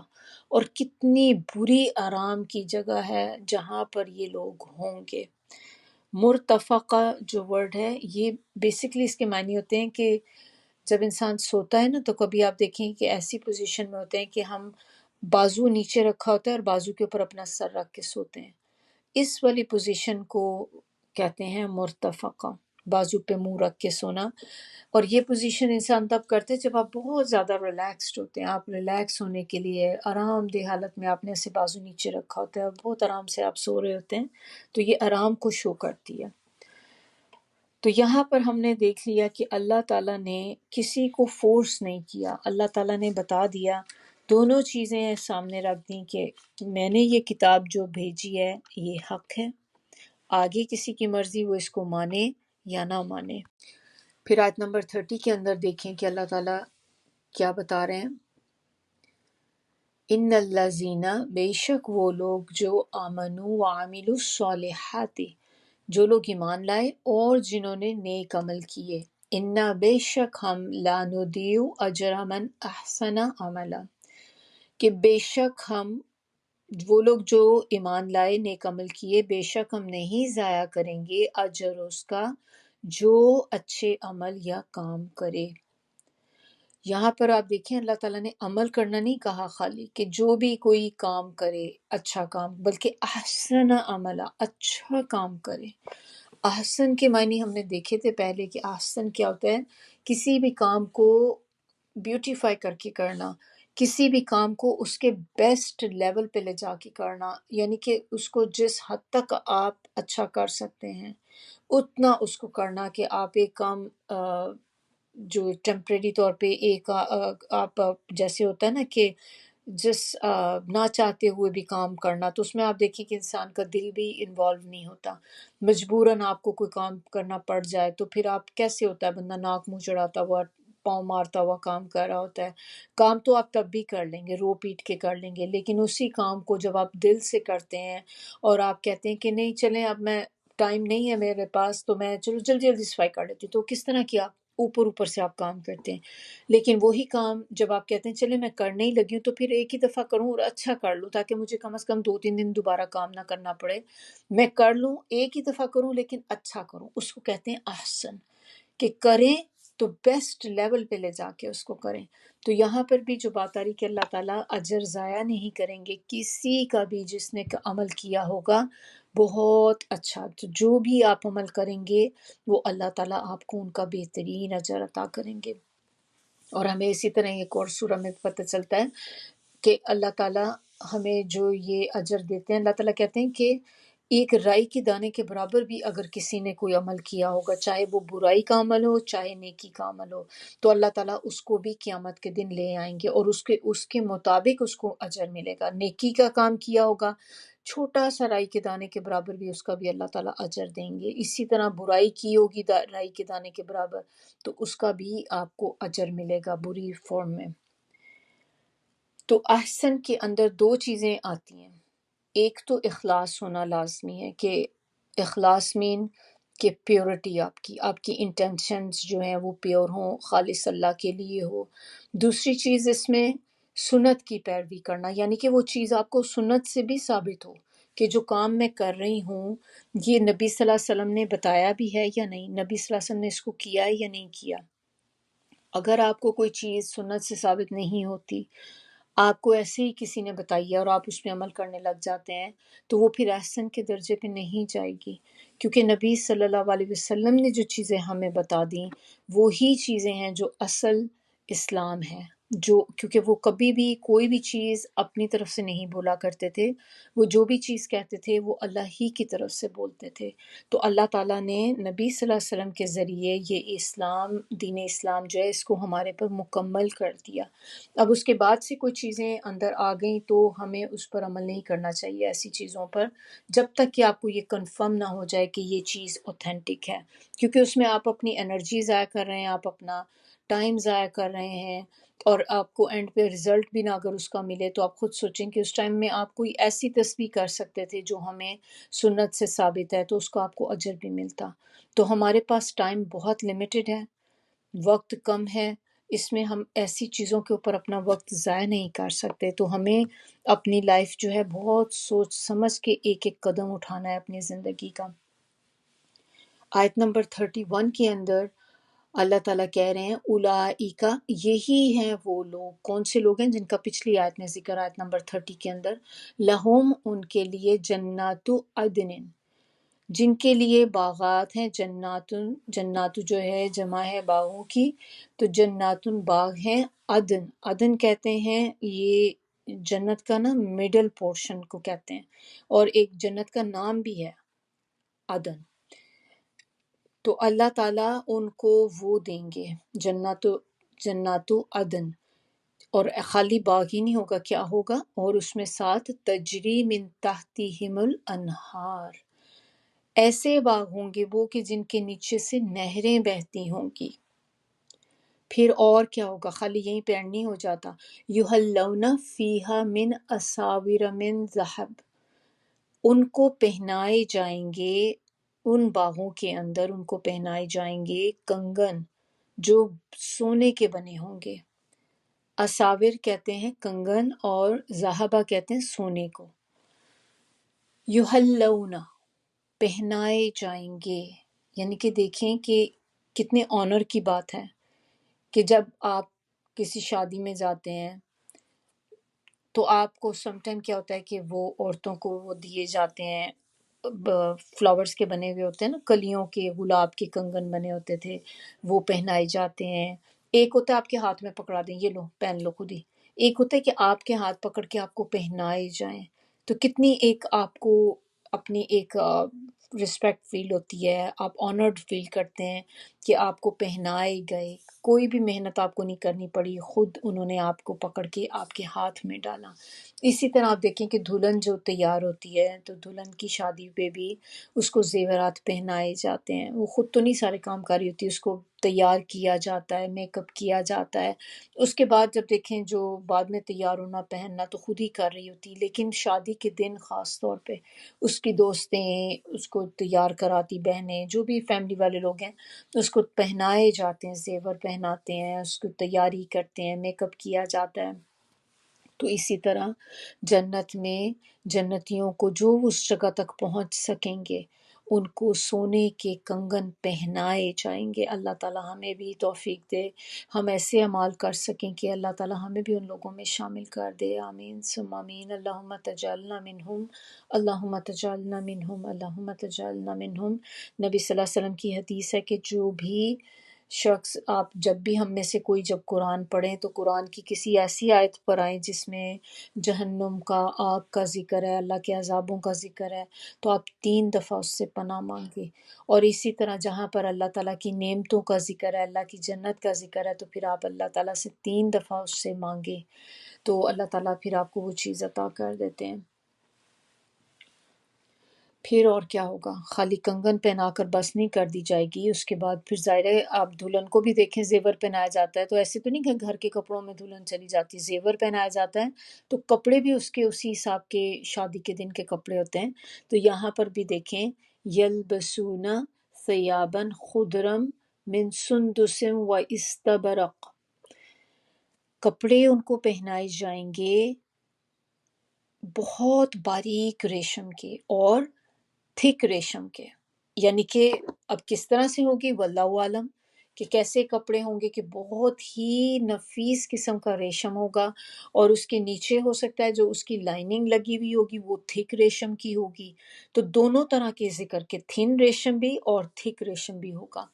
اور کتنی بری آرام کی جگہ ہے جہاں پر یہ لوگ ہوں گے۔ مرتفقہ جو ورڈ ہے یہ بیسکلی اس کے معنی ہوتے ہیں کہ جب انسان سوتا ہے نا تو کبھی آپ دیکھیں کہ ایسی پوزیشن میں ہوتے ہیں کہ ہم بازو نیچے رکھا ہوتا ہے اور بازو کے اوپر اپنا سر رکھ کے سوتے ہیں، اس والی پوزیشن کو کہتے ہیں مرتفقہ، بازو پہ منہ رکھ کے سونا۔ اور یہ پوزیشن انسان تب کرتے ہیں جب آپ بہت زیادہ ریلیکسڈ ہوتے ہیں، آپ ریلیکس ہونے کے لیے آرام دہ حالت میں آپ نے ایسے بازو نیچے رکھا ہوتا ہے اور بہت آرام سے آپ سو رہے ہوتے ہیں، تو یہ آرام کو شو کرتی ہے۔ تو یہاں پر ہم نے دیکھ لیا کہ اللہ تعالیٰ نے کسی کو فورس نہیں کیا، اللہ تعالیٰ نے بتا دیا، دونوں چیزیں سامنے رکھ دیں کہ میں نے یہ کتاب جو بھیجی ہے یہ حق ہے، آگے کسی کی مرضی وہ اس کو مانے یا نہ مانے۔ پھر آیت نمبر 30 کے اندر دیکھیں کہ اللہ تعالیٰ کیا بتا رہے ہیں۔ ان الذین، بے شک وہ لوگ جو آمنوا وعملوا الصالحات، جو لوگ ایمان لائے اور جنہوں نے نیک عمل کیے، انا بے شک ہم لا نضیع اجر من احسن عملا، کہ بے شک ہم وہ لوگ جو ایمان لائے نیک عمل کیے بے شک ہم نہیں ضائع کریں گے اجر اس کا جو اچھے عمل یا کام کرے۔ یہاں پر آپ دیکھیں اللہ تعالیٰ نے عمل کرنا نہیں کہا خالی کہ جو بھی کوئی کام کرے اچھا کام، بلکہ احسن عملہ، اچھا کام کرے۔ احسن کے معنی ہم نے دیکھے تھے پہلے کہ احسن کیا ہوتا ہے، کسی بھی کام کو بیوٹیفائی کر کے کرنا، کسی بھی کام کو اس کے بیسٹ لیول پہ لے جا کے کرنا، یعنی کہ اس کو جس حد تک آپ اچھا کر سکتے ہیں اتنا اس کو کرنا، کہ آپ ایک کام جو ٹیمپریری طور پہ ایک آپ جیسے ہوتا ہے نا کہ جس نہ چاہتے ہوئے بھی کام کرنا، تو اس میں آپ دیکھیں کہ انسان کا دل بھی انوالو نہیں ہوتا، مجبوراً آپ کو کوئی کام کرنا پڑ جائے تو پھر آپ کیسے ہوتا ہے، بندہ ناک منہ چڑھاتا ہوا پاؤں مارتا ہوا کام کر رہا ہوتا ہے۔ کام تو آپ تب بھی کر لیں گے، رو پیٹ کے کر لیں گے، لیکن اسی کام کو جب آپ دل سے کرتے ہیں اور آپ کہتے ہیں کہ نہیں چلیں اب میں ٹائم نہیں ہے میرے پاس تو میں چلو جلدی جلدی صفائی کر لیتی ہوں، تو کس طرح کیا اوپر اوپر سے آپ کام کرتے ہیں۔ لیکن وہی کام جب آپ کہتے ہیں چلے میں کرنے ہی لگی ہوں تو پھر ایک ہی دفعہ کروں اور اچھا کر لوں تاکہ مجھے کم از کم 2-3 دن دوبارہ کام نہ کرنا پڑے، میں کر لوں ایک ہی دفعہ کروں لیکن اچھا کروں، اس کو کہتے ہیں احسن، کہ کریں تو بیسٹ لیول پہ لے جا کے اس کو کریں۔ تو یہاں پر بھی جو بات آ رہی کہ اللہ تعالیٰ اجر ضائع نہیں کریں گے کسی کا بھی جس نے عمل کیا ہوگا بہت اچھا، تو جو بھی آپ عمل کریں گے وہ اللہ تعالیٰ آپ کو ان کا بہترین اجر عطا کریں گے۔ اور ہمیں اسی طرح ایک اور سورہ میں پتہ چلتا ہے کہ اللہ تعالیٰ ہمیں جو یہ اجر دیتے ہیں، اللہ تعالیٰ کہتے ہیں کہ ایک رائی کے دانے کے برابر بھی اگر کسی نے کوئی عمل کیا ہوگا، چاہے وہ برائی کا عمل ہو چاہے نیکی کا عمل ہو، تو اللہ تعالیٰ اس کو بھی قیامت کے دن لے آئیں گے اور اس کے مطابق اس کو اجر ملے گا۔ نیکی کا کام کیا ہوگا، چھوٹا سا رائی کے دانے کے برابر بھی اس کا بھی اللہ تعالیٰ اجر دیں گے۔ اسی طرح برائی کی ہوگی رائی کے دانے کے برابر، تو اس کا بھی آپ کو اجر ملے گا بری فارم میں۔ تو احسن کے اندر دو چیزیں آتی ہیں، ایک تو اخلاص ہونا لازمی ہے، کہ اخلاص مین کہ پیورٹی آپ کی انٹینشنز جو ہیں وہ پیور ہوں، خالص اللہ کے لیے ہو۔ دوسری چیز اس میں سنت کی پیروی کرنا، یعنی کہ وہ چیز آپ کو سنت سے بھی ثابت ہو کہ جو کام میں کر رہی ہوں یہ نبی صلی اللہ علیہ وسلم نے بتایا بھی ہے یا نہیں، نبی صلی اللہ علیہ وسلم نے اس کو کیا ہے یا نہیں کیا۔ اگر آپ کو کوئی چیز سنت سے ثابت نہیں ہوتی، آپ کو ایسے ہی کسی نے بتائی ہے اور آپ اس پہ عمل کرنے لگ جاتے ہیں، تو وہ پھر احسن کے درجے پہ نہیں جائے گی، کیونکہ نبی صلی اللہ علیہ وسلم نے جو چیزیں ہمیں بتا دیں وہی چیزیں ہیں جو اصل اسلام ہے، کیونکہ وہ کبھی بھی کوئی بھی چیز اپنی طرف سے نہیں بولا کرتے تھے، وہ جو بھی چیز کہتے تھے وہ اللہ ہی کی طرف سے بولتے تھے۔ تو اللہ تعالیٰ نے نبی صلی اللہ علیہ وسلم کے ذریعے یہ اسلام، دین اسلام جو ہے اس کو ہمارے پر مکمل کر دیا۔ اب اس کے بعد سے کوئی چیزیں اندر آ گئیں تو ہمیں اس پر عمل نہیں کرنا چاہیے، ایسی چیزوں پر، جب تک کہ آپ کو یہ کنفرم نہ ہو جائے کہ یہ چیز اوتھینٹک ہے، کیونکہ اس میں آپ اپنی انرجی ضائع کر رہے ہیں، آپ اپنا ٹائم ضائع کر رہے ہیں، اور آپ کو اینڈ پہ رزلٹ بھی نہ اگر اس کا ملے تو آپ خود سوچیں کہ اس ٹائم میں آپ کوئی ایسی تسبیح کر سکتے تھے جو ہمیں سنت سے ثابت ہے، تو اس کا آپ کو اجر بھی ملتا۔ تو ہمارے پاس ٹائم بہت لمیٹڈ ہے، وقت کم ہے، اس میں ہم ایسی چیزوں کے اوپر اپنا وقت ضائع نہیں کر سکتے، تو ہمیں اپنی لائف جو ہے بہت سوچ سمجھ کے ایک ایک قدم اٹھانا ہے اپنی زندگی کا۔ آیت نمبر 31 کے اندر اللہ تعالیٰ کہہ رہے ہیں اولئک، یہی ہیں وہ لوگ، کون سے لوگ ہیں جن کا پچھلی آیت میں ذکر، آیت نمبر 30 کے اندر، لہم ان کے لیے جنات عدن، جن کے لیے باغات ہیں، جنات جو ہے جمع ہے باغوں کی، تو جنات باغ ہیں، عدن، عدن کہتے ہیں یہ جنت کا نا مڈل پورشن کو کہتے ہیں، اور ایک جنت کا نام بھی ہے عدن۔ تو اللہ تعالیٰ ان کو وہ دیں گے جنات عدن، اور خالی باغ ہی نہیں ہوگا، کیا ہوگا، اور اس میں ساتھ تجری من تحتہم الانہار، ایسے باغ ہوں گے وہ کہ جن کے نیچے سے نہریں بہتی ہوں گی۔ پھر اور کیا ہوگا، خالی یہیں پہ اینڈ نہیں ہو جاتا، یحلون فیہا من اساور من ذہب، ان کو پہنائے جائیں گے، ان باغوں کے اندر ان کو پہنائے جائیں گے کنگن جو سونے کے بنے ہوں گے۔ اساور کہتے ہیں کنگن اور ذہبہ کہتے ہیں سونے کو۔ یحلون، پہنائے جائیں گے، یعنی کہ دیکھیں کہ کتنے آنر کی بات ہے کہ جب آپ کسی شادی میں جاتے ہیں تو آپ کو سم ٹائم کیا ہوتا ہے کہ وہ عورتوں کو وہ دیے جاتے ہیں، فلاورز کے بنے ہوئے ہوتے ہیں نا، کلیوں کے، گلاب کے کنگن بنے ہوتے تھے، وہ پہنائے جاتے ہیں۔ ایک ہوتا ہے آپ کے ہاتھ میں پکڑا دیں، یہ لو پہن لو خود ہی، ایک ہوتا ہے کہ آپ کے ہاتھ پکڑ کے آپ کو پہنائے جائیں، تو کتنی ایک آپ کو اپنی ایک رسپیکٹ فیل ہوتی ہے، آپ آنرڈ فیل کرتے ہیں کہ آپ کو پہنائے گئے، کوئی بھی محنت آپ کو نہیں کرنی پڑی، خود انہوں نے آپ کو پکڑ کے آپ کے ہاتھ میں ڈالا۔ اسی طرح آپ دیکھیں کہ دلہن جو تیار ہوتی ہے تو دلہن کی شادی پہ بھی اس کو زیورات پہنائے جاتے ہیں، وہ خود تو نہیں سارے کام کاری ہوتی، اس کو تیار کیا جاتا ہے، میک اپ کیا جاتا ہے، اس کے بعد جب دیکھیں جو بعد میں تیار ہونا پہننا تو خود ہی کر رہی ہوتی، لیکن شادی کے دن خاص طور پہ اس کی دوستیں اس کو تیار کراتی، بہنیں جو بھی فیملی والے لوگ ہیں اس کو پہنائے جاتے ہیں، زیور پہناتے ہیں، اس کو تیاری کرتے ہیں، میک اپ کیا جاتا ہے۔ تو اسی طرح جنت میں جنتیوں کو جو اس جگہ تک پہنچ سکیں گے ان کو سونے کے کنگن پہنائے جائیں گے۔ اللہ تعالیٰ ہمیں بھی توفیق دے، ہم ایسے اعمال کر سکیں کہ اللہ تعالیٰ ہمیں بھی ان لوگوں میں شامل کر دے۔ آمین ثم آمین۔ اللہم تجعلنا منہم، اللہم تجعلنا منہم، اللہم تجعلنا منہم۔ نبی صلی اللہ علیہ وسلم کی حدیث ہے کہ جو بھی شخص آپ جب بھی ہم میں سے کوئی جب قرآن پڑھیں تو قرآن کی کسی ایسی آیت پر آئیں جس میں جہنم کا، آگ کا ذکر ہے، اللہ کے عذابوں کا ذکر ہے، تو آپ 3 دفعہ اس سے پناہ مانگیں۔ اور اسی طرح جہاں پر اللہ تعالیٰ کی نعمتوں کا ذکر ہے، اللہ کی جنت کا ذکر ہے، تو پھر آپ اللہ تعالیٰ سے 3 دفعہ اس سے مانگیں، تو اللہ تعالیٰ پھر آپ کو وہ چیز عطا کر دیتے ہیں۔ پھر اور کیا ہوگا؟ خالی کنگن پہنا کر بس نہیں کر دی جائے گی، اس کے بعد پھر ظاہر ہے آپ دلہن کو بھی دیکھیں زیور پہنایا جاتا ہے، تو ایسے تو نہیں کہ گھر کے کپڑوں میں دلہن چلی جاتی، زیور پہنایا جاتا ہے، تو کپڑے بھی اس کے اسی حساب کے شادی کے دن کے کپڑے ہوتے ہیں۔ تو یہاں پر بھی دیکھیں، یلبسون ثیابا خضرم من سندس و استبرق، کپڑے ان کو پہنائے جائیں گے بہت باریک ریشم کے اور تھک ریشم کے، یعنی کہ اب کس طرح سے ہوگی واللہ عالم، کہ کیسے کپڑے ہوں گے کہ بہت ہی نفیس قسم کا ریشم ہوگا، اور اس کے نیچے ہو سکتا ہے جو اس کی لائننگ لگی ہوئی ہوگی وہ تھک ریشم کی ہوگی۔ تو دونوں طرح کے ذکر کے، تھن ریشم بھی اور تھک ریشم بھی ہوگا،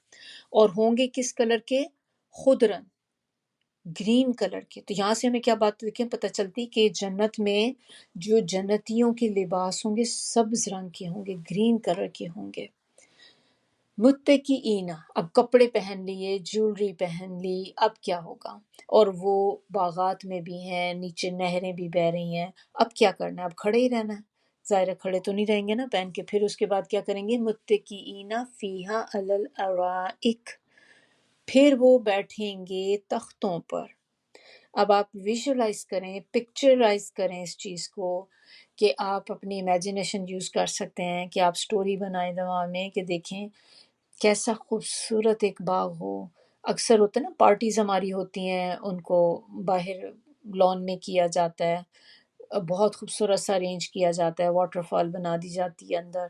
اور ہوں گے کس کلر کے؟ خضرن، گرین کلر کے۔ تو یہاں سے ہمیں کیا بات دیکھیں پتہ چلتی کہ جنت میں جو جنتیوں کے لباس ہوں گے سبز رنگ کے ہوں گے، گرین کلر کے ہوں گے۔ متکئین، اب کپڑے پہن لیے، جیولری پہن لی، اب کیا ہوگا؟ اور وہ باغات میں بھی ہیں، نیچے نہریں بھی بہہ رہی ہیں، اب کیا کرنا ہے؟ اب کھڑے ہی رہنا ہے، ظاہر ہے کھڑے تو نہیں رہیں گے نا پہن کے۔ پھر اس کے بعد کیا کریں گے؟ متکئین فیہا علی الارائک، پھر وہ بیٹھیں گے تختوں پر۔ اب آپ ویژولائز کریں، پکچرائز کریں اس چیز کو، کہ آپ اپنی امیجنیشن یوز کر سکتے ہیں، کہ آپ سٹوری بنائیں دماغ میں کہ دیکھیں کیسا خوبصورت ایک باغ ہو۔ اکثر ہوتا ہے نا پارٹیز ہماری ہوتی ہیں، ان کو باہر لان میں کیا جاتا ہے، بہت خوبصورت سا ارینج کیا جاتا ہے، واٹر فال بنا دی جاتی ہے، اندر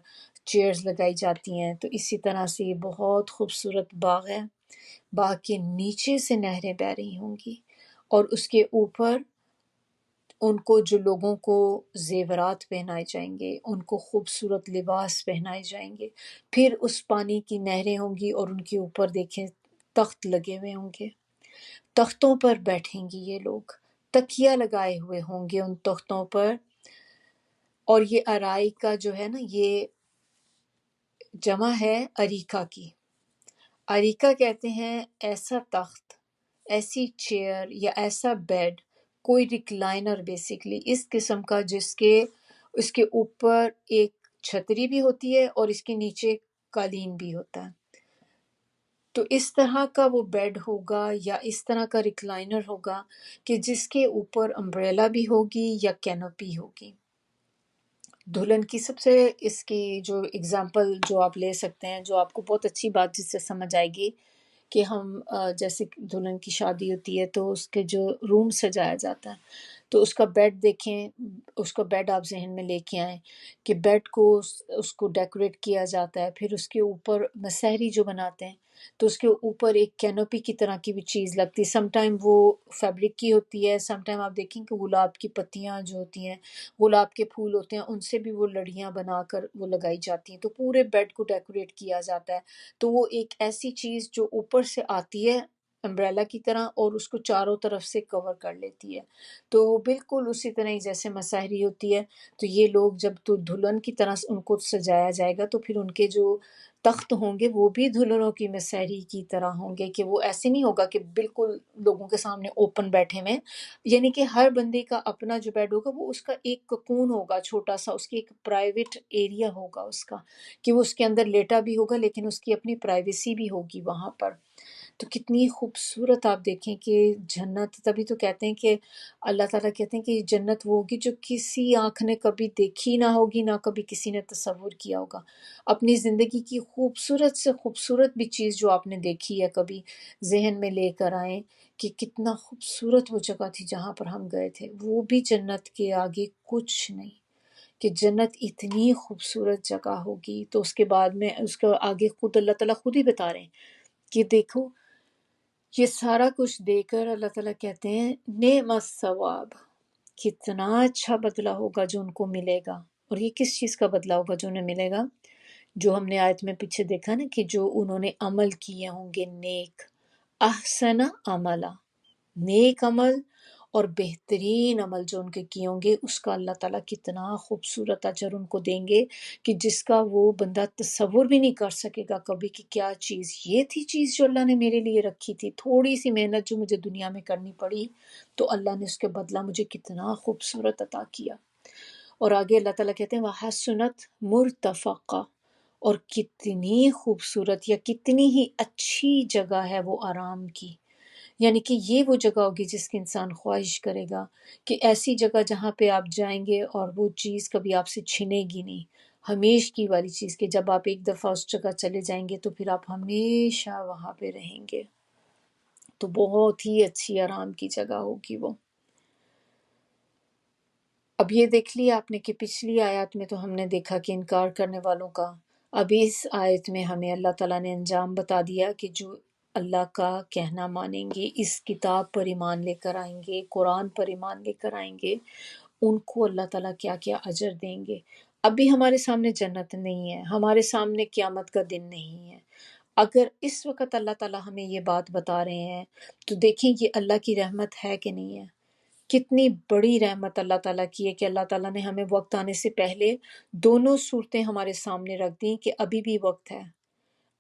چیئرز لگائی جاتی ہیں، تو اسی طرح سے یہ بہت خوبصورت باغ ہے، باغ کے نیچے سے نہریں بہہ رہی ہوں گی، اور اس کے اوپر ان کو جو لوگوں کو زیورات پہنائے جائیں گے، ان کو خوبصورت لباس پہنائے جائیں گے، پھر اس پانی کی نہریں ہوں گی، اور ان کے اوپر دیکھیں تخت لگے ہوئے ہوں گے، تختوں پر بیٹھیں گی یہ لوگ، تکیہ لگائے ہوئے ہوں گے ان تختوں پر۔ اور یہ ارائی کا جو ہے نا، یہ جمع ہے اریکہ کی۔ اریکہ کہتے ہیں ایسا تخت، ایسی چیئر یا ایسا بیڈ، کوئی ریکلائنر بیسیکلی اس قسم کا جس کے اس کے اوپر ایک چھتری بھی ہوتی ہے اور اس کے نیچے قالین بھی ہوتا ہے، تو اس طرح کا وہ بیڈ ہوگا یا اس طرح کا ریکلائنر ہوگا کہ جس کے اوپر امبریلا بھی ہوگی یا کینوپی ہوگی۔ دلہن کی سب سے اس کی جو اگزامپل جو آپ لے سکتے ہیں، جو آپ کو بہت اچھی بات جس سے سمجھ آئے گی، کہ ہم جیسے دلہن کی شادی ہوتی ہے تو اس کے جو روم سجایا جاتا ہے، تو اس کا بیڈ دیکھیں، اس کا بیڈ آپ ذہن میں لے کے آئیں کہ بیڈ کو اس کو ڈیکوریٹ کیا جاتا ہے، پھر اس کے اوپر مسحری جو بناتے ہیں تو اس کے اوپر ایک کینوپی کی طرح کی بھی چیز لگتی ہے، سم ٹائم وہ فیبرک کی ہوتی ہے، سم ٹائم آپ دیکھیں کہ گلاب کی پتیاں جو ہوتی ہیں، گلاب کے پھول ہوتے ہیں، ان سے بھی وہ لڑیاں بنا کر وہ لگائی جاتی ہیں، تو پورے بیڈ کو ڈیکوریٹ کیا جاتا ہے۔ تو وہ ایک ایسی چیز جو اوپر سے آتی ہے امبریلا کی طرح اور اس کو چاروں طرف سے کور کر لیتی ہے، تو بالکل اسی طرح ہی جیسے مسحری ہوتی ہے، تو یہ لوگ جب تو دلہن کی طرح ان کو سجایا جائے گا تو پھر ان کے جو تخت ہوں گے وہ بھی دلہنوں کی مسحری کی طرح ہوں گے، کہ وہ ایسے نہیں ہوگا کہ بالکل لوگوں کے سامنے اوپن بیٹھے ہوئے، یعنی کہ ہر بندے کا اپنا جو بیڈ ہوگا وہ اس کا ایک ککون ہوگا چھوٹا سا، اس کی ایک پرائیویٹ ایریا ہوگا اس کا، کہ وہ اس کے اندر لیٹا بھی ہوگا لیکن اس کی اپنی پرائیویسی بھی ہوگی وہاں پر۔ تو کتنی خوبصورت آپ دیکھیں کہ جنت، تبھی تو کہتے ہیں کہ اللہ تعالیٰ کہتے ہیں کہ یہ جنت وہ ہوگی جو کسی آنکھ نے کبھی دیکھی نہ ہوگی، نہ کبھی کسی نے تصور کیا ہوگا۔ اپنی زندگی کی خوبصورت سے خوبصورت بھی چیز جو آپ نے دیکھی ہے کبھی ذہن میں لے کر آئیں کہ کتنا خوبصورت وہ جگہ تھی جہاں پر ہم گئے تھے، وہ بھی جنت کے آگے کچھ نہیں، کہ جنت اتنی خوبصورت جگہ ہوگی۔ تو اس کے بعد میں اس کے آگے خود اللہ تعالیٰ خود ہی بتا رہے ہیں کہ دیکھو یہ سارا کچھ دے کر اللہ تعالیٰ کہتے ہیں نعم الثواب، کتنا اچھا بدلہ ہوگا جو ان کو ملے گا۔ اور یہ کس چیز کا بدلہ ہوگا جو انہیں ملے گا؟ جو ہم نے آیت میں پیچھے دیکھا نا، کہ جو انہوں نے عمل کیے ہوں گے نیک، احسن عملا، نیک عمل اور بہترین عمل جو ان کے کیے ہوں گے اس کا اللہ تعالیٰ کتنا خوبصورت اجر ان کو دیں گے کہ جس کا وہ بندہ تصور بھی نہیں کر سکے گا کبھی کہ کیا چیز یہ تھی، چیز جو اللہ نے میرے لیے رکھی تھی، تھوڑی سی محنت جو مجھے دنیا میں کرنی پڑی تو اللہ نے اس کے بدلہ مجھے کتنا خوبصورت عطا کیا۔ اور آگے اللہ تعالیٰ کہتے ہیں وَحَسُنَتْ مرتفقہ، اور کتنی خوبصورت یا کتنی ہی اچھی جگہ ہے وہ آرام کی، یعنی کہ یہ وہ جگہ ہوگی جس کی انسان خواہش کرے گا کہ ایسی جگہ جہاں پہ آپ جائیں گے اور وہ چیز کبھی آپ سے چھنے گی نہیں، ہمیشہ کی والی چیز کہ جب آپ ایک دفعہ اس جگہ چلے جائیں گے تو پھر آپ ہمیشہ وہاں پہ رہیں گے، تو بہت ہی اچھی آرام کی جگہ ہوگی وہ۔ اب یہ دیکھ لیا آپ نے کہ پچھلی آیات میں تو ہم نے دیکھا کہ انکار کرنے والوں کا، اب اس آیت میں ہمیں اللہ تعالیٰ نے انجام بتا دیا کہ جو اللہ کا کہنا مانیں گے، اس کتاب پر ایمان لے کر آئیں گے، قرآن پر ایمان لے کر آئیں گے، ان کو اللہ تعالیٰ کیا کیا اجر دیں گے۔ اب بھی ہمارے سامنے جنت نہیں ہے، ہمارے سامنے قیامت کا دن نہیں ہے، اگر اس وقت اللہ تعالیٰ ہمیں یہ بات بتا رہے ہیں تو دیکھیں یہ اللہ کی رحمت ہے کہ نہیں ہے، کتنی بڑی رحمت اللہ تعالیٰ کی ہے کہ اللہ تعالیٰ نے ہمیں وقت آنے سے پہلے دونوں صورتیں ہمارے سامنے رکھ دیں کہ ابھی بھی وقت ہے،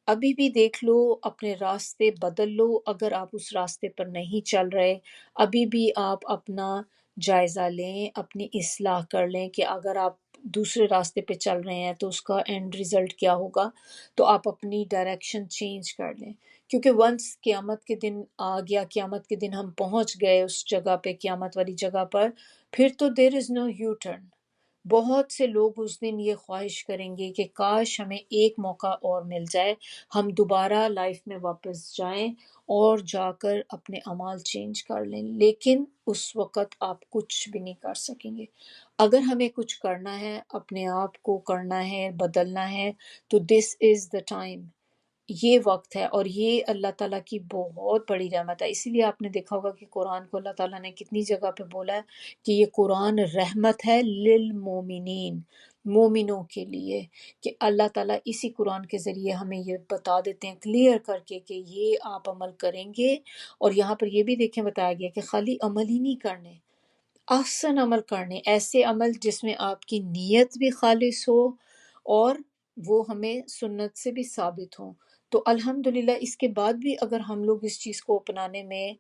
ابھی بھی دیکھ لو، اپنے راستے بدل لو، اگر آپ اس راستے پر نہیں چل رہے ابھی بھی آپ اپنا جائزہ لیں، اپنی اصلاح کر لیں کہ اگر آپ دوسرے راستے پہ چل رہے ہیں تو اس کا اینڈ ریزلٹ کیا ہوگا، تو آپ اپنی ڈائریکشن چینج کر لیں، کیونکہ ونس قیامت کے دن آ گیا، قیامت کے دن ہم پہنچ گئے اس جگہ پہ، قیامت والی جگہ پر، پھر تو دیر از نو یو ٹرن۔ بہت سے لوگ اس دن یہ خواہش کریں گے کہ کاش ہمیں ایک موقع اور مل جائے، ہم دوبارہ لائف میں واپس جائیں اور جا کر اپنے اعمال چینج کر لیں، لیکن اس وقت آپ کچھ بھی نہیں کر سکیں گے۔ اگر ہمیں کچھ کرنا ہے، اپنے آپ کو کرنا ہے، بدلنا ہے، تو دس از دا ٹائم، یہ وقت ہے، اور یہ اللہ تعالیٰ کی بہت بڑی رحمت ہے۔ اسی لیے آپ نے دیکھا ہوگا کہ قرآن کو اللہ تعالیٰ نے کتنی جگہ پہ بولا ہے کہ یہ قرآن رحمت ہے للمومنین، مومنوں کے لیے، کہ اللہ تعالیٰ اسی قرآن کے ذریعے ہمیں یہ بتا دیتے ہیں کلیئر کر کے کہ یہ آپ عمل کریں گے، اور یہاں پر یہ بھی دیکھیں بتایا گیا کہ خالی عمل ہی نہیں کرنے، احسن عمل کرنے، ایسے عمل جس میں آپ کی نیت بھی خالص ہو اور وہ ہمیں سنت سے بھی ثابت ہوں۔ تو الحمدللہ اس کے بعد بھی اگر ہم لوگ اس چیز کو اپنانے میں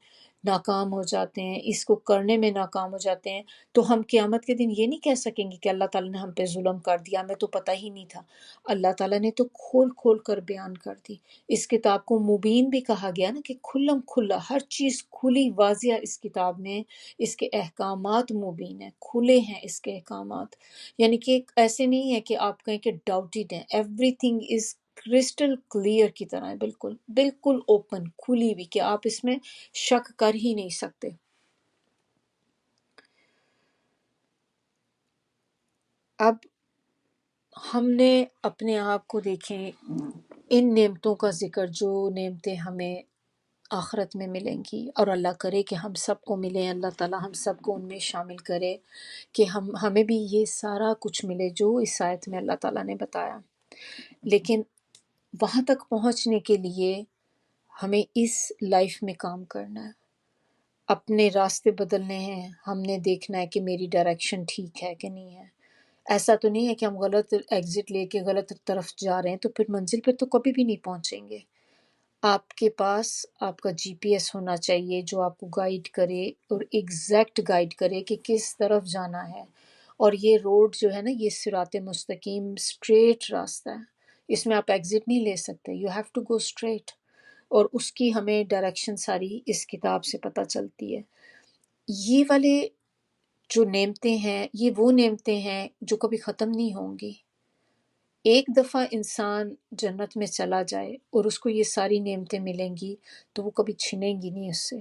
ناکام ہو جاتے ہیں، اس کو کرنے میں ناکام ہو جاتے ہیں، تو ہم قیامت کے دن یہ نہیں کہہ سکیں گے کہ اللہ تعالیٰ نے ہم پہ ظلم کر دیا، ہمیں تو پتہ ہی نہیں تھا۔ اللہ تعالیٰ نے تو کھول کھول کر بیان کر دی، اس کتاب کو مبین بھی کہا گیا نا، کہ کھلم کھلا ہر چیز کھلی واضح اس کتاب میں، اس کے احکامات مبین ہیں، کھلے ہیں اس کے احکامات، یعنی کہ ایسے نہیں ہے کہ آپ کہیں کہ ڈاؤٹڈ ہیں، every thing is crystal clear کی طرح ہے، بالکل بالکل اوپن کھلی ہوئی کہ آپ اس میں شک کر ہی نہیں سکتے۔ اب ہم نے اپنے آپ کو دیکھیں ان نعمتوں کا ذکر، جو نعمتیں ہمیں آخرت میں ملیں گی، اور اللہ کرے کہ ہم سب کو ملیں، اللہ تعالیٰ ہم سب کو ان میں شامل کرے کہ ہمیں بھی یہ سارا کچھ ملے جو اس آیت میں اللہ تعالیٰ نے بتایا، لیکن وہاں تک پہنچنے کے لیے ہمیں اس لائف میں کام کرنا ہے، اپنے راستے بدلنے ہیں، ہم نے دیکھنا ہے کہ میری ڈائریکشن ٹھیک ہے کہ نہیں ہے۔ ایسا تو نہیں ہے کہ ہم غلط ایگزٹ لے کے غلط طرف جا رہے ہیں تو پھر منزل پہ تو کبھی بھی نہیں پہنچیں گے۔ آپ کے پاس آپ کا جی پی ایس ہونا چاہیے جو آپ کو گائیڈ کرے، اور ایگزیکٹ گائیڈ کرے کہ کس طرف جانا ہے، اور یہ روڈ جو ہے نا، یہ صراط مستقیم اسٹریٹ راستہ ہے، اس میں آپ ایگزٹ نہیں لے سکتے، you have to go straight, اور اس کی ہمیں ڈائریکشن ساری اس کتاب سے پتہ چلتی ہے۔ یہ والے جو نعمتیں ہیں، یہ وہ نعمتیں ہیں جو کبھی ختم نہیں ہوں گی۔ ایک دفعہ انسان جنت میں چلا جائے اور اس کو یہ ساری نعمتیں ملیں گی تو وہ کبھی چھنیں گی نہیں اس سے۔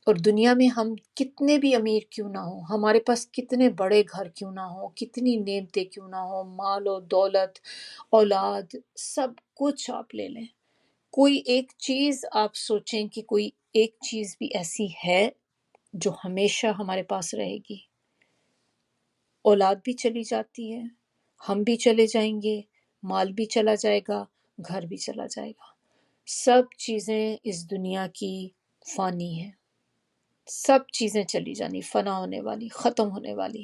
اور دنیا میں ہم کتنے بھی امیر کیوں نہ ہوں، ہمارے پاس کتنے بڑے گھر کیوں نہ ہوں، کتنی نعمتیں کیوں نہ ہوں، مال و دولت، اولاد، سب کچھ آپ لے لیں، کوئی ایک چیز آپ سوچیں کہ کوئی ایک چیز بھی ایسی ہے جو ہمیشہ ہمارے پاس رہے گی؟ اولاد بھی چلی جاتی ہے، ہم بھی چلے جائیں گے، مال بھی چلا جائے گا، گھر بھی چلا جائے گا، سب چیزیں اس دنیا کی فانی ہیں، سب چیزیں چلی جانی، فنا ہونے والی، ختم ہونے والی۔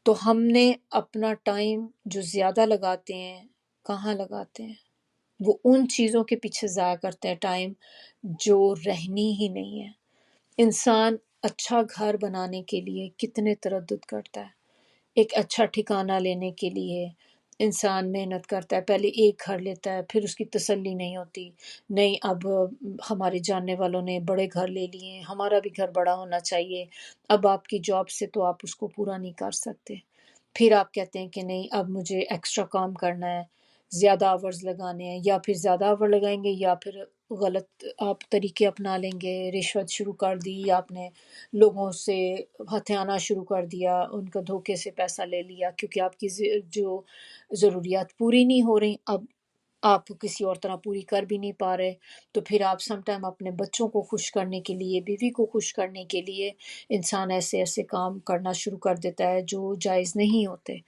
تو ہم نے اپنا ٹائم جو زیادہ لگاتے ہیں، کہاں لگاتے ہیں؟ وہ ان چیزوں کے پیچھے ضائع کرتے ہیں ٹائم جو رہنی ہی نہیں ہے۔ انسان اچھا گھر بنانے کے لیے کتنے تردد کرتا ہے، ایک اچھا ٹھکانہ لینے کے لیے انسان محنت کرتا ہے، پہلے ایک گھر لیتا ہے، پھر اس کی تسلی نہیں ہوتی، نہیں اب ہمارے جاننے والوں نے بڑے گھر لے لیے ہیں، ہمارا بھی گھر بڑا ہونا چاہیے، اب آپ کی جاب سے تو آپ اس کو پورا نہیں کر سکتے، پھر آپ کہتے ہیں کہ نہیں اب مجھے ایکسٹرا کام کرنا ہے، زیادہ آورز لگانے ہیں، یا پھر زیادہ آور لگائیں گے یا پھر غلط آپ طریقے اپنا لیں گے، رشوت شروع کر دی، یا آپ نے لوگوں سے ہتھیانا شروع کر دیا، ان کا دھوکے سے پیسہ لے لیا کیونکہ آپ کی جو ضروریات پوری نہیں ہو رہی، اب آپ کسی اور طرح پوری کر بھی نہیں پا رہے، تو پھر آپ سم ٹائم اپنے بچوں کو خوش کرنے کے لیے، بیوی کو خوش کرنے کے لیے انسان ایسے ایسے کام کرنا شروع کر دیتا ہے جو جائز نہیں ہوتے،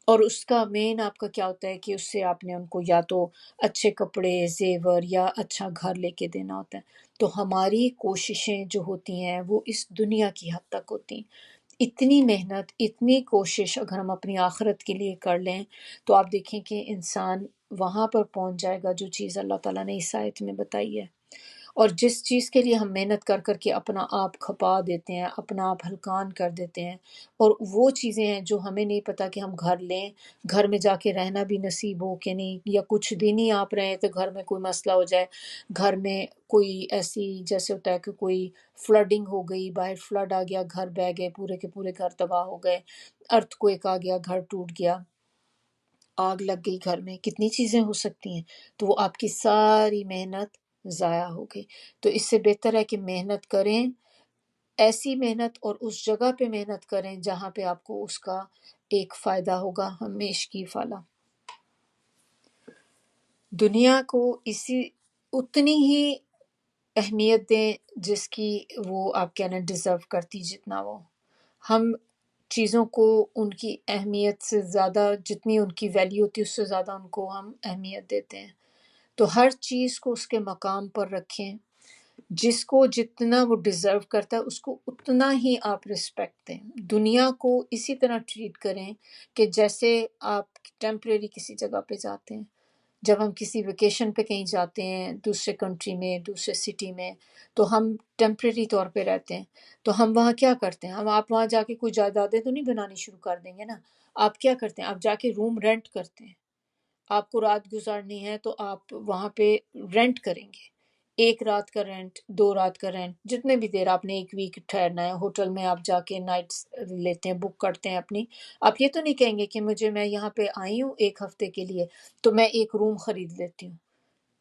اور اس کا مین آپ کا کیا ہوتا ہے کہ اس سے آپ نے ان کو یا تو اچھے کپڑے، زیور یا اچھا گھر لے کے دینا ہوتا ہے۔ تو ہماری کوششیں جو ہوتی ہیں وہ اس دنیا کی حد تک ہوتی ہیں، اتنی محنت، اتنی کوشش اگر ہم اپنی آخرت کے لیے کر لیں تو آپ دیکھیں کہ انسان وہاں پر پہنچ جائے گا جو چیز اللہ تعالیٰ نے اس آیت میں بتائی ہے۔ اور جس چیز کے لیے ہم محنت کر کر کے اپنا آپ کھپا دیتے ہیں، اپنا آپ ہلکان کر دیتے ہیں، اور وہ چیزیں ہیں جو ہمیں نہیں پتہ کہ ہم گھر لیں، گھر میں جا کے رہنا بھی نصیب ہو کہ نہیں، یا کچھ دن ہی آپ رہیں تو گھر میں کوئی مسئلہ ہو جائے، گھر میں کوئی ایسی جیسے ہوتا ہے کہ کوئی فلڈنگ ہو گئی، باہر فلڈ آ گیا، گھر بہہ گئے، پورے کے پورے گھر تباہ ہو گئے، ارتھ کوئک آ گیا، گھر ٹوٹ گیا، آگ لگ گئی گھر میں، کتنی چیزیں ہو سکتی ہیں، تو وہ آپ کی ساری محنت ضائع ہو گئی۔ تو اس سے بہتر ہے کہ محنت کریں، ایسی محنت اور اس جگہ پہ محنت کریں جہاں پہ آپ کو اس کا ایک فائدہ ہوگا، ہمیش کی فالہ۔ دنیا کو اسی اتنی ہی اہمیت دیں جس کی وہ آپ کہنا ڈیزرو کرتی، جتنا وہ ہم چیزوں کو ان کی اہمیت سے زیادہ، جتنی ان کی ویلیو ہوتی ہے اس سے زیادہ ان کو ہم اہمیت دیتے ہیں۔ تو ہر چیز کو اس کے مقام پر رکھیں، جس کو جتنا وہ ڈیزرو کرتا ہے اس کو اتنا ہی آپ رسپیکٹ دیں۔ دنیا کو اسی طرح ٹریٹ کریں کہ جیسے آپ ٹیمپریری کسی جگہ پہ جاتے ہیں، جب ہم کسی ویکیشن پہ کہیں جاتے ہیں دوسرے کنٹری میں، دوسرے سٹی میں، تو ہم ٹیمپریری طور پہ رہتے ہیں، تو ہم وہاں کیا کرتے ہیں، آپ وہاں جا کے کوئی جائیدادیں تو نہیں بنانی شروع کر دیں گے نا، آپ کیا کرتے ہیں، آپ جا کے روم رینٹ کرتے ہیں، آپ کو رات گزارنی ہے تو آپ وہاں پہ رینٹ کریں گے، ایک رات کا رینٹ، 2 رات کا رینٹ، جتنے بھی دیر آپ نے ایک ویک ٹھہرنا ہے، ہوٹل میں آپ جا کے نائٹس لیتے ہیں، بک کرتے ہیں اپنی، آپ یہ تو نہیں کہیں گے کہ میں یہاں پہ آئی ہوں 1 ہفتے کے لیے تو میں ایک روم خرید لیتی ہوں۔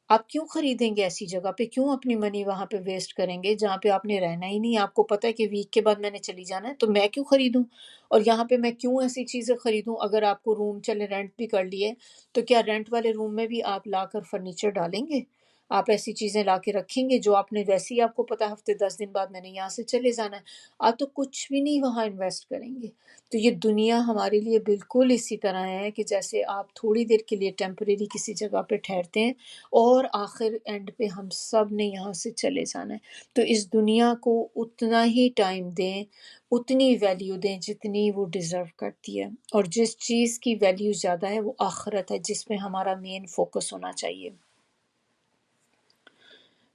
آپ کیوں خریدیں گے ایسی جگہ پہ، کیوں اپنی منی وہاں پہ ویسٹ کریں گے جہاں پہ آپ نے رہنا ہی نہیں، آپ کو پتہ ہے کہ ویک کے بعد میں نے چلی جانا ہے، تو میں کیوں خریدوں، اور یہاں پہ میں کیوں ایسی چیزیں خریدوں۔ اگر آپ کو روم چلے رینٹ بھی کر لیے تو کیا رینٹ والے روم میں بھی آپ لا کر فرنیچر ڈالیں گے، آپ ایسی چیزیں لا کے رکھیں گے جو آپ نے ویسے ہی آپ کو پتہ ہفتے 10 دن بعد میں نے یہاں سے چلے جانا ہے، آپ تو کچھ بھی نہیں وہاں انویسٹ کریں گے۔ تو یہ دنیا ہمارے لیے بالکل اسی طرح ہے کہ جیسے آپ تھوڑی دیر کے لیے ٹیمپریری کسی جگہ پہ ٹھہرتے ہیں اور آخر اینڈ پہ ہم سب نے یہاں سے چلے جانا ہے۔ تو اس دنیا کو اتنا ہی ٹائم دیں، اتنی ویلیو دیں جتنی وہ ڈیزرو کرتی ہے، اور جس چیز کی ویلیو زیادہ ہے وہ آخرت ہے، جس میں ہمارا مین فوکس ہونا چاہیے۔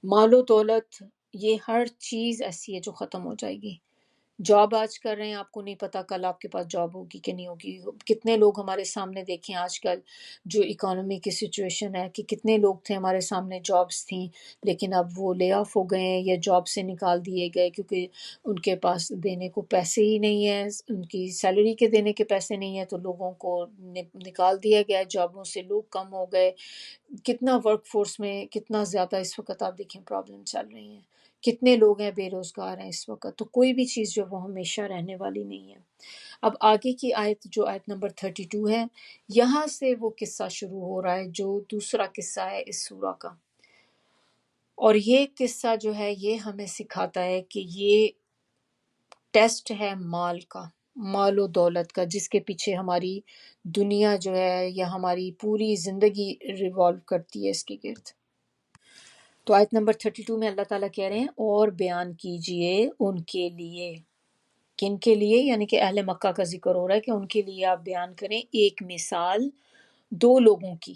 مال و دولت یہ ہر چیز ایسی ہے جو ختم ہو جائے گی۔ جاب آج کر رہے ہیں، آپ کو نہیں پتا کل آپ کے پاس جاب ہوگی کہ نہیں ہوگی۔ کتنے لوگ ہمارے سامنے دیکھیں آج کل جو اکانومی کی سچویشن ہے، کہ کتنے لوگ تھے ہمارے سامنے جابس تھیں لیکن اب وہ لے آف ہو گئے ہیں یا جاب سے نکال دیے گئے کیونکہ ان کے پاس دینے کو پیسے ہی نہیں ہیں، ان کی سیلری کے دینے کے پیسے نہیں ہیں، تو لوگوں کو نکال دیا گیا، جابوں سے لوگ کم ہو گئے۔ کتنا ورک فورس میں کتنا زیادہ اس وقت آپ دیکھیں پرابلم چل رہی ہیں، کتنے لوگ ہیں بے روزگار ہیں اس وقت۔ تو کوئی بھی چیز جو وہ ہمیشہ رہنے والی نہیں ہے۔ اب آگے کی آیت جو آیت نمبر 32 ہے، یہاں سے وہ قصہ شروع ہو رہا ہے جو دوسرا قصہ ہے اس سورہ کا، اور یہ قصہ جو ہے یہ ہمیں سکھاتا ہے کہ یہ ٹیسٹ ہے مال کا، مال و دولت کا، جس کے پیچھے ہماری دنیا جو ہے یا ہماری پوری زندگی ریوالو کرتی ہے اس کے گرد۔ تو آیت نمبر 32 میں اللہ تعالیٰ کہہ رہے ہیں اور بیان کیجئے ان کے لیے. کن کے لیے؟ یعنی کہ اہل مکہ کا ذکر ہو رہا ہے کہ ان کے لیے آپ بیان کریں ایک مثال دو لوگوں کی.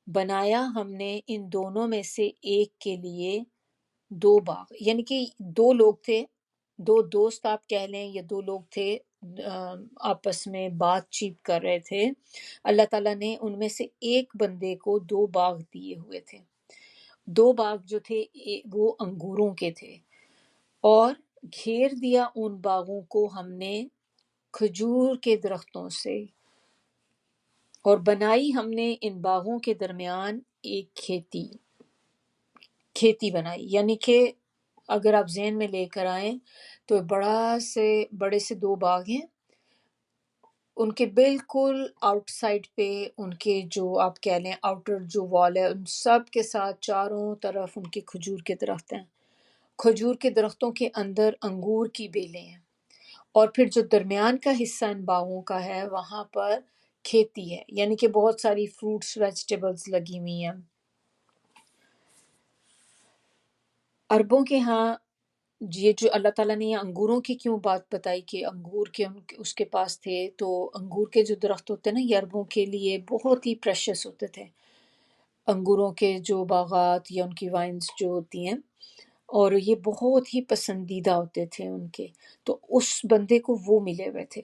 بنایا ہم نے ان دونوں میں سے ایک کے لیے دو باغ، یعنی کہ دو لوگ تھے، دو دوست آپ کہہ لیں، یا دو لوگ تھے آپس میں بات چیت کر رہے تھے. اللہ تعالیٰ نے ان میں سے ایک بندے کو دو باغ دیے ہوئے تھے. دو باغ جو تھے وہ انگوروں کے تھے، اور گھیر دیا ان باغوں کو ہم نے کھجور کے درختوں سے، اور بنائی ہم نے ان باغوں کے درمیان ایک کھیتی بنائی. یعنی کہ اگر آپ ذہن میں لے کر آئیں تو بڑے سے دو باغ ہیں، ان کے بالکل آؤٹ سائڈ پہ ان کے جو آپ کہہ لیں آؤٹر جو وال ہے، ان سب کے ساتھ چاروں طرف ان کے کھجور کے درخت ہیں. کھجور کے درختوں کے اندر انگور کی بیلیں ہیں، اور پھر جو درمیان کا حصہ ان باغوں کا ہے وہاں پر کھیتی ہے، یعنی کہ بہت ساری فروٹس ویجیٹیبلز لگی ہوئی ہیں. عربوں کے ہاں یہ جو اللہ تعالیٰ نے یہ انگوروں کی کیوں بات بتائی کہ انگور کے اس کے پاس تھے، تو انگور کے جو درخت ہوتے ہیں نا، یہ عربوں کے لیے بہت ہی پریشس ہوتے تھے. انگوروں کے جو باغات یا ان کی وائنز جو ہوتی ہیں، اور یہ بہت ہی پسندیدہ ہوتے تھے ان کے. تو اس بندے کو وہ ملے ہوئے تھے.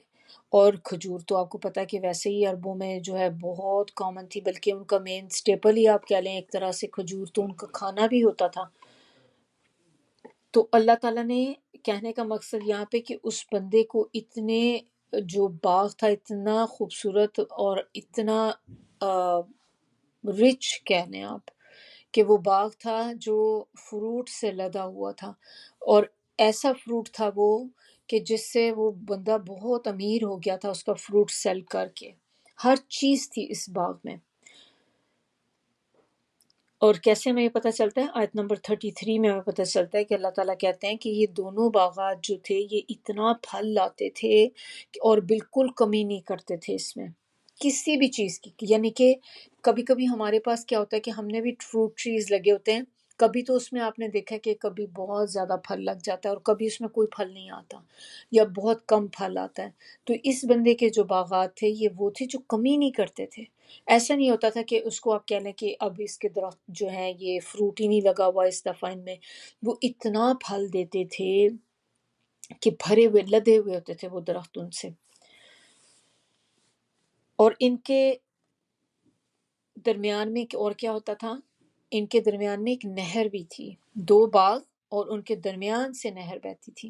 اور کھجور تو آپ کو پتہ ہے کہ ویسے ہی عربوں میں جو ہے بہت کامن تھی، بلکہ ان کا مین سٹیپل ہی آپ کہہ لیں ایک طرح سے کھجور تو ان کا کھانا بھی ہوتا تھا. تو اللہ تعالیٰ نے کہنے کا مقصد یہاں پہ کہ اس بندے کو اتنے جو باغ تھا اتنا خوبصورت اور اتنا رچ کہہ لیں آپ کہ وہ باغ تھا جو فروٹ سے لدا ہوا تھا، اور ایسا فروٹ تھا وہ کہ جس سے وہ بندہ بہت امیر ہو گیا تھا اس کا فروٹ سیل کر کے. ہر چیز تھی اس باغ میں. اور کیسے ہمیں یہ پتہ چلتا ہے؟ آیت نمبر 33 میں ہمیں پتہ چلتا ہے کہ اللہ تعالیٰ کہتے ہیں کہ یہ دونوں باغات جو تھے یہ اتنا پھل لاتے تھے اور بالکل کمی نہیں کرتے تھے اس میں کسی بھی چیز کی. یعنی کہ کبھی کبھی ہمارے پاس کیا ہوتا ہے کہ ہم نے بھی فروٹ ٹریز لگے ہوتے ہیں، کبھی تو اس میں آپ نے دیکھا کہ کبھی بہت زیادہ پھل لگ جاتا ہے اور کبھی اس میں کوئی پھل نہیں آتا یا بہت کم پھل آتا ہے. تو اس بندے کے جو باغات تھے یہ وہ تھے جو کمی نہیں کرتے تھے. ایسا نہیں ہوتا تھا کہ اس کو آپ کہہ لیں کہ اب اس کے درخت جو ہیں یہ فروٹ ہی نہیں لگا ہوا اس دفعہ ان میں. وہ اتنا پھل دیتے تھے کہ بھرے ہوئے لدے ہوئے ہوتے تھے وہ درخت ان سے. اور ان کے درمیان میں اور کیا ہوتا تھا؟ ان کے درمیان میں ایک نہر بھی تھی. دو باغ اور ان کے درمیان سے نہر بہتی تھی.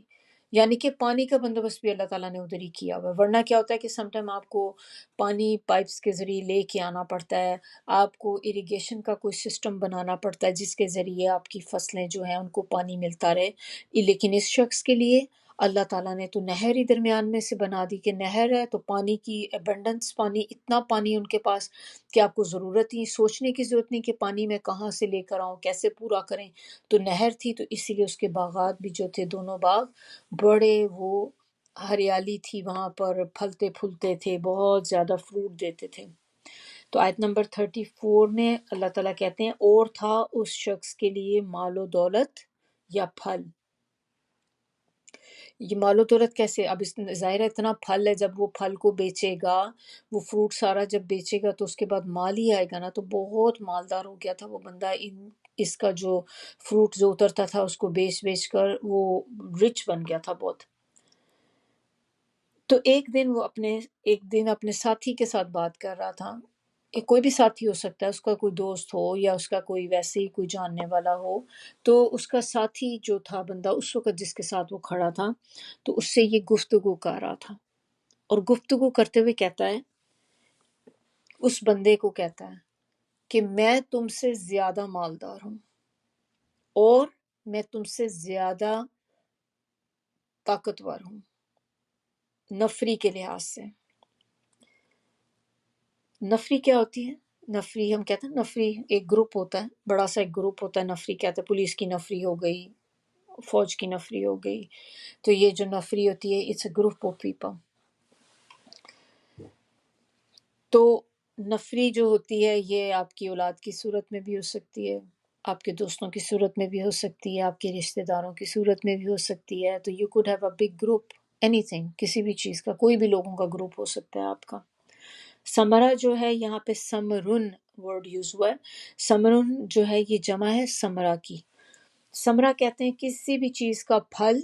یعنی کہ پانی کا بندوبست بھی اللہ تعالیٰ نے ادھر ہی کیا ہوا ہے. ورنہ کیا ہوتا ہے کہ سم ٹائم آپ کو پانی پائپس کے ذریعے لے کے آنا پڑتا ہے، آپ کو اریگیشن کا کوئی سسٹم بنانا پڑتا ہے جس کے ذریعے آپ کی فصلیں جو ہیں ان کو پانی ملتا رہے. لیکن اس شخص کے لیے اللہ تعالیٰ نے تو نہر ہی درمیان میں سے بنا دی کہ نہر ہے تو پانی کی ایبنڈنس، پانی اتنا پانی ان کے پاس کہ آپ کو ضرورت ہی سوچنے کی ضرورت نہیں کہ پانی میں کہاں سے لے کر آؤں، کیسے پورا کریں. تو نہر تھی، تو اسی لیے اس کے باغات بھی جو تھے دونوں باغ بڑے، وہ ہریالی تھی وہاں پر، پھلتے پھولتے تھے، بہت زیادہ فروٹ دیتے تھے. تو آیت نمبر 34 میں اللہ تعالیٰ کہتے ہیں اور تھا اس شخص کے لیے مال و دولت یا پھل. یہ مال و دولت کیسے؟ اب اس ظاہر ہے اتنا پھل ہے، جب وہ پھل کو بیچے گا، وہ فروٹ سارا جب بیچے گا تو اس کے بعد مال ہی آئے گا نا. تو بہت مالدار ہو گیا تھا وہ بندہ. اس کا جو فروٹ جو اترتا تھا اس کو بیچ بیچ کر وہ رچ بن گیا تھا بہت. تو ایک دن اپنے ساتھی کے ساتھ بات کر رہا تھا. کوئی بھی ساتھی ہو سکتا ہے، اس کا کوئی دوست ہو یا اس کا کوئی ویسے ہی کوئی جاننے والا ہو. تو اس کا ساتھی جو تھا بندہ اس وقت جس کے ساتھ وہ کھڑا تھا، تو اس سے یہ گفتگو کر رہا تھا. اور گفتگو کرتے ہوئے کہتا ہے، اس بندے کو کہتا ہے کہ میں تم سے زیادہ مالدار ہوں اور میں تم سے زیادہ طاقتور ہوں نفری کے لحاظ سے. نفری کیا ہوتی ہے؟ نفری ہم کہتے ہیں، نفری ایک گروپ ہوتا ہے، بڑا سا ایک گروپ ہوتا ہے. نفری کہتے ہیں پولیس کی نفری ہو گئی، فوج کی نفری ہو گئی. تو یہ جو نفری ہوتی ہے it's a group of people. تو نفری جو ہوتی ہے یہ آپ کی اولاد کی صورت میں بھی ہو سکتی ہے، آپ کے دوستوں کی صورت میں بھی ہو سکتی ہے، آپ کے رشتہ داروں کی صورت میں بھی ہو سکتی ہے. تو you could have a big group, any thing, کسی بھی چیز کا، کوئی بھی لوگوں کا گروپ ہو سکتا ہے آپ کا. ثمرہ جو ہے یہاں پہ ثمرن ورڈ یوز ہوا ہے. ثمرن جو ہے یہ جمع ہے ثمرہ کی. ثمرہ کہتے ہیں کسی بھی چیز کا پھل.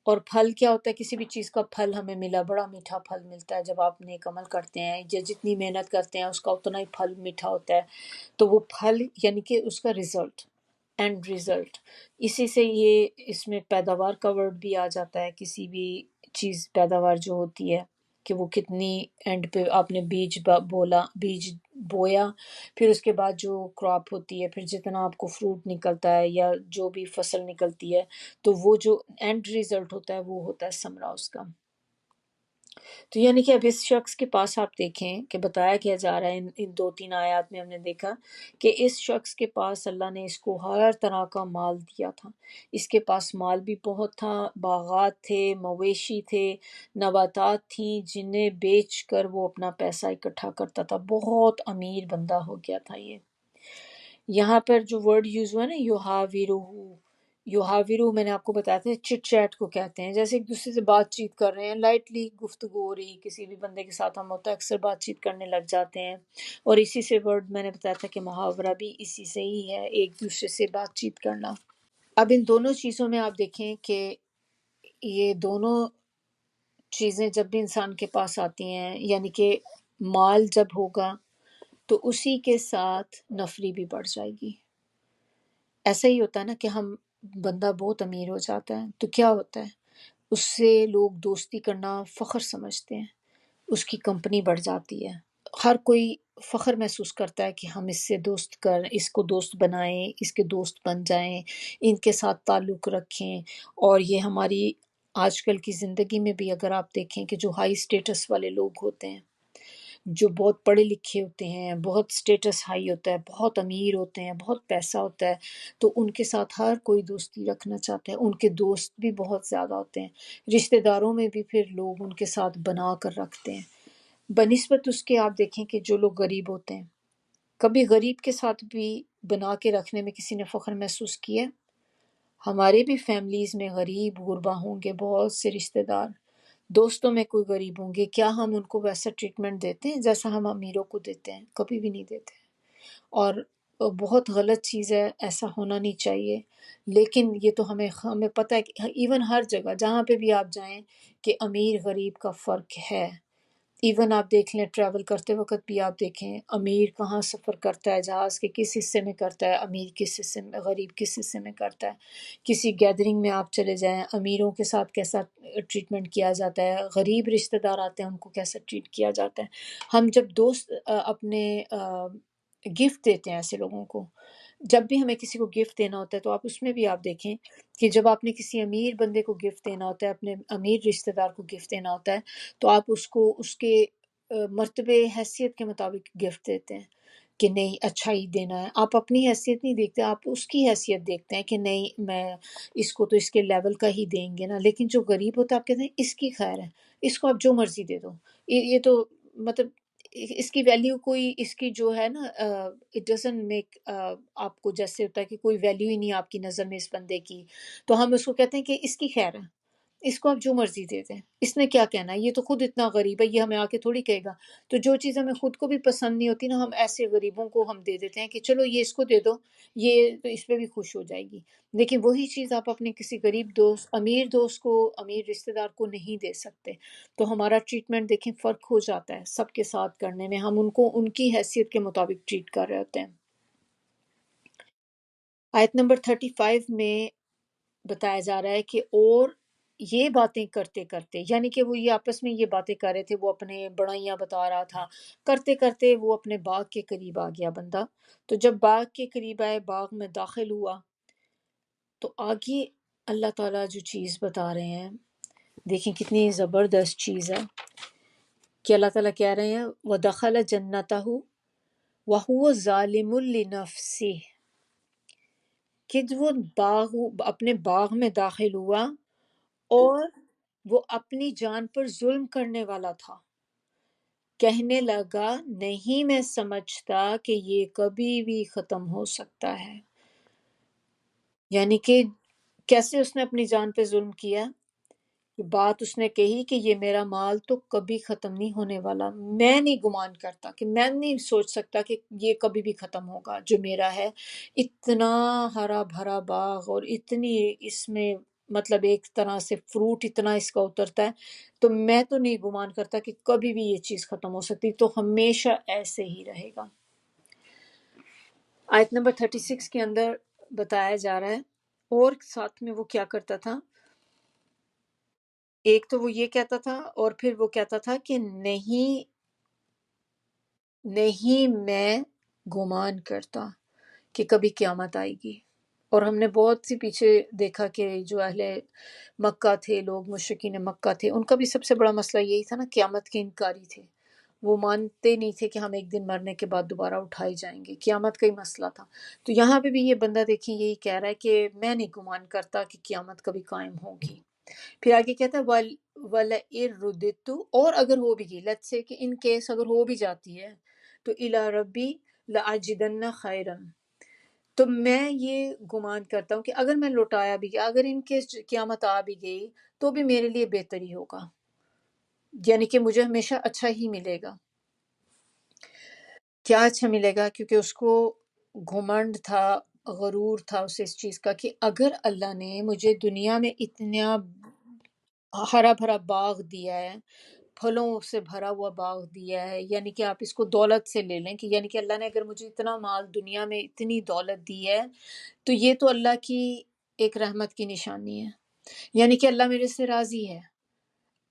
اور پھل کیا ہوتا ہے؟ کسی بھی چیز کا پھل ہمیں ملا، بڑا میٹھا پھل ملتا ہے جب آپ نیک عمل کرتے ہیں یا جتنی محنت کرتے ہیں اس کا اتنا ہی پھل میٹھا ہوتا ہے. تو وہ پھل یعنی کہ اس کا رزلٹ، اینڈ رزلٹ. اسی سے یہ اس میں پیداوار کا ورڈ بھی آ جاتا ہے. کسی بھی چیز پیداوار جو ہوتی ہے کہ وہ کتنی، اینڈ پہ آپ نے بیج بویا، پھر اس کے بعد جو کراپ ہوتی ہے، پھر جتنا آپ کو فروٹ نکلتا ہے یا جو بھی فصل نکلتی ہے، تو وہ جو اینڈ ریزلٹ ہوتا ہے وہ ہوتا ہے ثمرہ اس کا. تو یعنی کہ اب اس شخص کے پاس آپ دیکھیں کہ بتایا کیا جا رہا ہے ان 2-3 آیات میں ہم نے دیکھا کہ اس شخص کے پاس اللہ نے اس کو ہر طرح کا مال دیا تھا. اس کے پاس مال بھی بہت تھا، باغات تھے، مویشی تھے، نباتات تھیں جنہیں بیچ کر وہ اپنا پیسہ اکٹھا کرتا تھا. بہت امیر بندہ ہو گیا تھا یہ. یہاں پر جو ورڈ یوز ہوا ہے نا یوہاورو، یوہاورو میں نے آپ کو بتایا تھا چٹ چیٹ کو کہتے ہیں. جیسے ایک دوسرے سے بات چیت کر رہے ہیں، لائٹلی گفتگو ہو رہی، کسی بھی بندے کے ساتھ ہم ہوتا ہے اکثر بات چیت کرنے لگ جاتے ہیں. اور اسی سے ورڈ میں نے بتایا تھا کہ محاورہ بھی اسی سے ہی ہے، ایک دوسرے سے بات چیت کرنا. اب ان دونوں چیزوں میں آپ دیکھیں کہ یہ دونوں چیزیں جب بھی انسان کے پاس آتی ہیں، یعنی کہ مال جب ہوگا تو اسی کے ساتھ نفری بھی بڑھ جائے گی. ایسا ہی ہوتا ہے نا کہ ہم بندہ بہت امیر ہو جاتا ہے تو کیا ہوتا ہے، اس سے لوگ دوستی کرنا فخر سمجھتے ہیں، اس کی کمپنی بڑھ جاتی ہے. ہر کوئی فخر محسوس کرتا ہے کہ ہم اس سے دوست کر، اس کو دوست بنائیں، اس کے دوست بن جائیں، ان کے ساتھ تعلق رکھیں. اور یہ ہماری آج کل کی زندگی میں بھی اگر آپ دیکھیں کہ جو ہائی سٹیٹس والے لوگ ہوتے ہیں، جو بہت پڑھے لکھے ہوتے ہیں، بہت سٹیٹس ہائی ہوتا ہے، بہت امیر ہوتے ہیں، بہت پیسہ ہوتا ہے، تو ان کے ساتھ ہر کوئی دوستی رکھنا چاہتا ہے. ان کے دوست بھی بہت زیادہ ہوتے ہیں. رشتہ داروں میں بھی پھر لوگ ان کے ساتھ بنا کر رکھتے ہیں بنسبت اس کے. آپ دیکھیں کہ جو لوگ غریب ہوتے ہیں، کبھی غریب کے ساتھ بھی بنا کے رکھنے میں کسی نے فخر محسوس کیا ہے؟ ہمارے بھی فیملیز میں غریب غربا ہوں گے، بہت سے رشتہ دار، دوستوں میں کوئی غریب ہوں گے، کیا ہم ان کو ویسا ٹریٹمنٹ دیتے ہیں جیسا ہم امیروں کو دیتے ہیں؟ کبھی بھی نہیں دیتے. اور بہت غلط چیز ہے، ایسا ہونا نہیں چاہیے. لیکن یہ تو ہمیں پتہ ہے کہ ایون ہر جگہ جہاں پہ بھی آپ جائیں کہ امیر غریب کا فرق ہے. ایون آپ دیکھ لیں ٹریول کرتے وقت بھی آپ دیکھیں امیر کہاں سفر کرتا ہے، جہاز کے کس حصے میں کرتا ہے، امیر کس حصے میں، غریب کس حصے میں کرتا ہے. کسی گیدرنگ میں آپ چلے جائیں، امیروں کے ساتھ کیسا ٹریٹمنٹ کیا جاتا ہے، غریب رشتہ دار آتے ہیں ان کو کیسا ٹریٹ کیا جاتا ہے. ہم جب دوست اپنے گفٹ دیتے ہیں ایسے لوگوں کو، جب بھی ہمیں کسی کو گفٹ دینا ہوتا ہے تو آپ اس میں بھی آپ دیکھیں کہ جب آپ نے کسی امیر بندے کو گفٹ دینا ہوتا ہے، اپنے امیر رشتہ دار کو گفٹ دینا ہوتا ہے، تو آپ اس کو اس کے مرتبے حیثیت کے مطابق گفٹ دیتے ہیں کہ نہیں اچھا ہی دینا ہے. آپ اپنی حیثیت نہیں دیکھتے، آپ اس کی حیثیت دیکھتے ہیں کہ نہیں میں اس کو تو اس کے لیول کا ہی دیں گے نا. لیکن جو غریب ہوتا ہے آپ کہتے ہیں اس کی خیر ہے، اس کو آپ جو مرضی دے دو. یہ تو مطلب اس کی ویلیو کوئی، اس کی جو ہے نا اٹ ڈزنٹ میک، آپ کو جیسے ہوتا ہے کہ کوئی ویلیو ہی نہیں آپ کی نظر میں اس بندے کی، تو ہم اس کو کہتے ہیں کہ اس کی خیر ہے، اس کو آپ جو مرضی دے دیں، اس نے کیا کہنا ہے، یہ تو خود اتنا غریب ہے، یہ ہمیں آ کے تھوڑی کہے گا. تو جو چیز ہمیں خود کو بھی پسند نہیں ہوتی نا، ہم ایسے غریبوں کو ہم دے دیتے ہیں کہ چلو یہ اس کو دے دو، یہ تو اس پہ بھی خوش ہو جائے گی. لیکن وہی چیز آپ اپنے کسی غریب دوست، امیر دوست کو، امیر رشتہ دار کو نہیں دے سکتے. تو ہمارا ٹریٹمنٹ دیکھیں فرق ہو جاتا ہے سب کے ساتھ کرنے میں، ہم ان کو ان کی حیثیت کے مطابق ٹریٹ کر رہے ہوتے ہیں. آیت نمبر 35 میں بتایا جا رہا ہے کہ اور یہ باتیں کرتے کرتے، یعنی کہ وہ یہ آپس میں یہ باتیں کر رہے تھے، وہ اپنے بڑائیاں بتا رہا تھا، کرتے کرتے وہ اپنے باغ کے قریب آ گیا بندہ. تو جب باغ کے قریب آئے، باغ میں داخل ہوا، تو آگے اللہ تعالیٰ جو چیز بتا رہے ہیں دیکھیں کتنی زبردست چیز ہے کہ اللہ تعالیٰ کہہ رہے ہیں وَدَخَلَ جَنَّتَهُ وَهُوَ ظَالِمٌ لِنَفْسِهِ، کہ وہ اپنے باغ میں داخل ہوا اور وہ اپنی جان پر ظلم کرنے والا تھا. کہنے لگا نہیں میں سمجھتا کہ یہ کبھی بھی ختم ہو سکتا ہے. یعنی کہ کیسے اس نے اپنی جان پہ ظلم کیا، کہ بات اس نے کہی کہ یہ میرا مال تو کبھی ختم نہیں ہونے والا، میں نہیں گمان کرتا، کہ میں نہیں سوچ سکتا کہ یہ کبھی بھی ختم ہوگا جو میرا ہے، اتنا ہرا بھرا باغ اور اتنی اس میں مطلب ایک طرح سے فروٹ اتنا اس کا اترتا ہے، تو میں تو نہیں گمان کرتا کہ کبھی بھی یہ چیز ختم ہو سکتی، تو ہمیشہ ایسے ہی رہے گا۔ آیت نمبر 36 کے اندر بتایا جا رہا ہے، اور ساتھ میں وہ کیا کرتا تھا، ایک تو وہ یہ کہتا تھا، اور پھر وہ کہتا تھا کہ نہیں میں گمان کرتا کہ کبھی قیامت آئے گی۔ اور ہم نے بہت سی پیچھے دیکھا کہ جو اہل مکہ تھے، لوگ مشرکین مکہ تھے، ان کا بھی سب سے بڑا مسئلہ یہی تھا نا، قیامت کے انکاری تھے، وہ مانتے نہیں تھے کہ ہم ایک دن مرنے کے بعد دوبارہ اٹھائے جائیں گے، قیامت کا ہی مسئلہ تھا۔ تو یہاں پہ بھی یہ بندہ دیکھیں یہی کہہ رہا ہے کہ میں نہیں گمان کرتا کہ قیامت کبھی قائم ہوگی۔ پھر آگے کہتا ہے وَلَئِن رُدِدتُّ، اور اگر ہو بھی گئی، لیٹ سے کہ ان کیس اگر ہو بھی جاتی ہے، تو اِلَىٰ رَبِّی لَأَجِدَنَّ خَيْرًا، تو میں یہ گمان کرتا ہوں کہ اگر میں لوٹایا بھی گیا، اگر ان کیس قیامت آ بھی گئی تو بھی میرے لیے بہتر ہی ہوگا، یعنی کہ مجھے ہمیشہ اچھا ہی ملے گا۔ کیا اچھا ملے گا؟ کیونکہ اس کو گھمنڈ تھا، غرور تھا اسے اس چیز کا کہ اگر اللہ نے مجھے دنیا میں اتنا ہرا بھرا باغ دیا ہے، پھلوں سے بھرا ہوا باغ دیا ہے، یعنی کہ آپ اس کو دولت سے لے لیں کہ یعنی کہ اللہ نے اگر مجھے اتنا مال، دنیا میں اتنی دولت دی ہے، تو یہ تو اللہ کی ایک رحمت کی نشانی ہے، یعنی کہ اللہ میرے سے راضی ہے،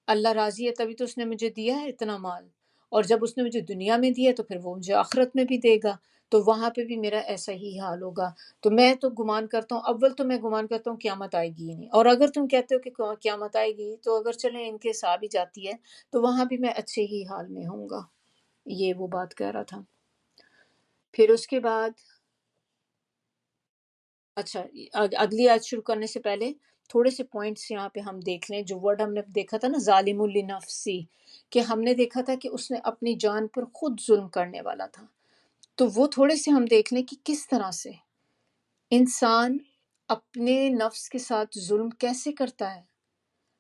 اللہ راضی ہے تبھی تو اس نے مجھے دیا ہے اتنا مال، اور جب اس نے مجھے دنیا میں دیا تو پھر وہ مجھے آخرت میں بھی دے گا، تو وہاں پہ بھی میرا ایسا ہی حال ہوگا۔ تو میں تو گمان کرتا ہوں، اول تو میں گمان کرتا ہوں قیامت آئے گی ہی نہیں، اور اگر تم کہتے ہو کہ قیامت آئے گی تو اگر چلیں ان کے ساتھ بھی جاتی ہے تو وہاں بھی میں اچھے ہی حال میں ہوں گا، یہ وہ بات کہہ رہا تھا۔ پھر اس کے بعد اچھا، اگلی آیت شروع کرنے سے پہلے تھوڑے سے پوائنٹس یہاں پہ ہم دیکھ لیں، جو ورڈ ہم نے دیکھا تھا نا، ظالم لنفسی، کہ ہم نے دیکھا تھا کہ اس نے اپنی جان پر خود ظلم کرنے والا تھا، تو وہ تھوڑے سے ہم دیکھ لیں کہ کس طرح سے انسان اپنے نفس کے ساتھ ظلم کیسے کرتا ہے۔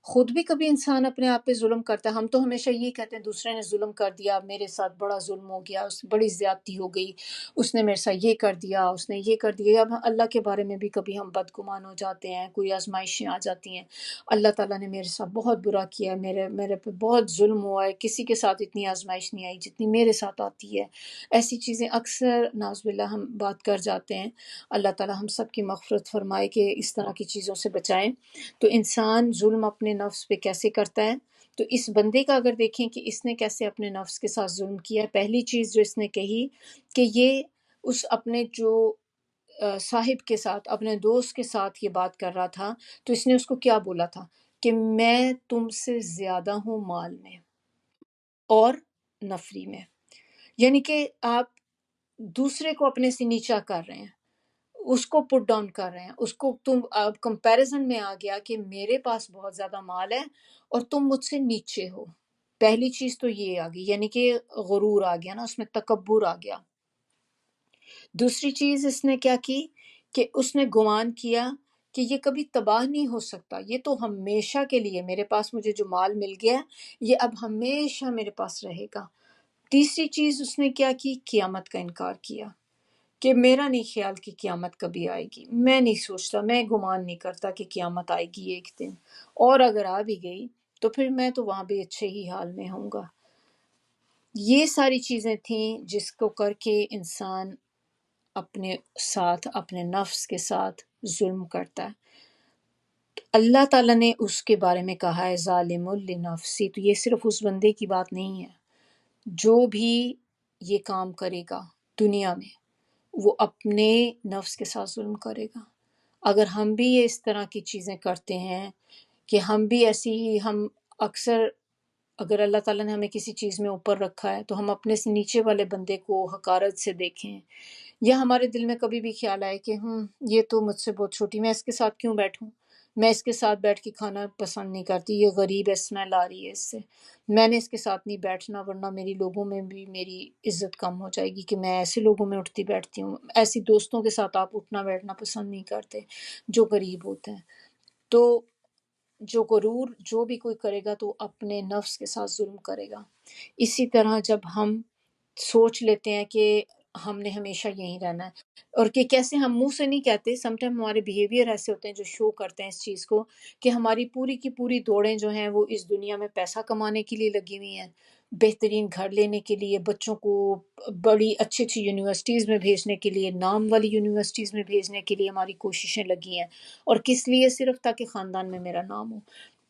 خود بھی کبھی انسان اپنے آپ پہ ظلم کرتا ہے، ہم تو ہمیشہ یہ کہتے ہیں دوسرے نے ظلم کر دیا، میرے ساتھ بڑا ظلم ہو گیا، اس بڑی زیادتی ہو گئی، اس نے میرے ساتھ یہ کر دیا، اس نے یہ کر دیا۔ اب اللہ کے بارے میں بھی کبھی ہم بدگمان ہو جاتے ہیں، کوئی آزمائشیں آ جاتی ہیں، اللہ تعالیٰ نے میرے ساتھ بہت برا کیا ہے، میرے پہ بہت ظلم ہوا ہے، کسی کے ساتھ اتنی آزمائش نہیں آئی جتنی میرے ساتھ آتی ہے، ایسی چیزیں اکثر ناز باللہ ہم بات کر جاتے ہیں۔ اللہ تعالیٰ ہم سب کی مغفرت فرمائے کہ اس طرح کی چیزوں سے بچائیں۔ تو انسان ظلم اپنے نفس پہ کیسے کرتا ہے، تو اس بندے کا اگر دیکھیں کہ اس نے کیسے اپنے نفس کے ساتھ ظلم کیا ہے، پہلی چیز جو اس نے کہی کہ یہ اس اپنے جو صاحب کے ساتھ، اپنے دوست کے ساتھ یہ بات کر رہا تھا، تو اس نے اس کو کیا بولا تھا کہ میں تم سے زیادہ ہوں مال میں اور نفری میں، یعنی کہ آپ دوسرے کو اپنے سے نیچا کر رہے ہیں، اس کو پٹ ڈاؤن کر رہے ہیں، اس کو تم اب کمپیریزن میں آ گیا کہ میرے پاس بہت زیادہ مال ہے اور تم مجھ سے نیچے ہو۔ پہلی چیز تو یہ آ گئی، یعنی کہ غرور آ گیا نا، اس میں تکبر آ گیا۔ دوسری چیز اس نے کیا کی کہ اس نے گمان کیا کہ یہ کبھی تباہ نہیں ہو سکتا، یہ تو ہمیشہ کے لیے میرے پاس مجھے جو مال مل گیا یہ اب ہمیشہ میرے پاس رہے گا۔ تیسری چیز اس نے کیا کی، قیامت کا انکار کیا کہ میرا نہیں خیال کہ قیامت کبھی آئے گی، میں نہیں سوچتا، میں گمان نہیں کرتا کہ قیامت آئے گی ایک دن، اور اگر آ بھی گئی تو پھر میں تو وہاں بھی اچھے ہی حال میں ہوں گا۔ یہ ساری چیزیں تھیں جس کو کر کے انسان اپنے ساتھ، اپنے نفس کے ساتھ ظلم کرتا ہے۔ اللہ تعالیٰ نے اس کے بارے میں کہا ہے ظالم لنفسی، تو یہ صرف اس بندے کی بات نہیں ہے، جو بھی یہ کام کرے گا دنیا میں وہ اپنے نفس کے ساتھ ظلم کرے گا۔ اگر ہم بھی یہ اس طرح کی چیزیں کرتے ہیں کہ ہم بھی ایسی ہی، ہم اکثر اگر اللہ تعالیٰ نے ہمیں کسی چیز میں اوپر رکھا ہے تو ہم اپنے سے نیچے والے بندے کو حقارت سے دیکھیں، یا ہمارے دل میں کبھی بھی خیال آئے کہ یہ تو مجھ سے بہت چھوٹی، میں اس کے ساتھ کیوں بیٹھوں، میں اس کے ساتھ بیٹھ کے کھانا پسند نہیں کرتی، یہ غریب ہے، اسمیل آ رہی ہے اس سے، میں نے اس کے ساتھ نہیں بیٹھنا ورنہ میری لوگوں میں بھی میری عزت کم ہو جائے گی کہ میں ایسے لوگوں میں اٹھتی بیٹھتی ہوں۔ ایسی دوستوں کے ساتھ آپ اٹھنا بیٹھنا پسند نہیں کرتے جو غریب ہوتے ہیں۔ تو جو غرور جو بھی کوئی کرے گا تو اپنے نفس کے ساتھ ظلم کرے گا۔ اسی طرح جب ہم سوچ لیتے ہیں کہ ہم نے ہمیشہ یہیں رہنا ہے، اور کہ کیسے ہم منہ سے نہیں کہتے، سم ٹائم ہمارے بیہیویئر ایسے ہوتے ہیں جو شو کرتے ہیں اس چیز کو، کہ ہماری پوری کی پوری دوڑیں جو ہیں وہ اس دنیا میں پیسہ کمانے کے لیے لگی ہوئی ہیں، بہترین گھر لینے کے لیے، بچوں کو بڑی اچھی اچھی یونیورسٹیز میں بھیجنے کے لیے، نام والی یونیورسٹیز میں بھیجنے کے لیے ہماری کوششیں لگی ہیں، اور کس لیے؟ صرف تاکہ خاندان میں میرا نام ہو،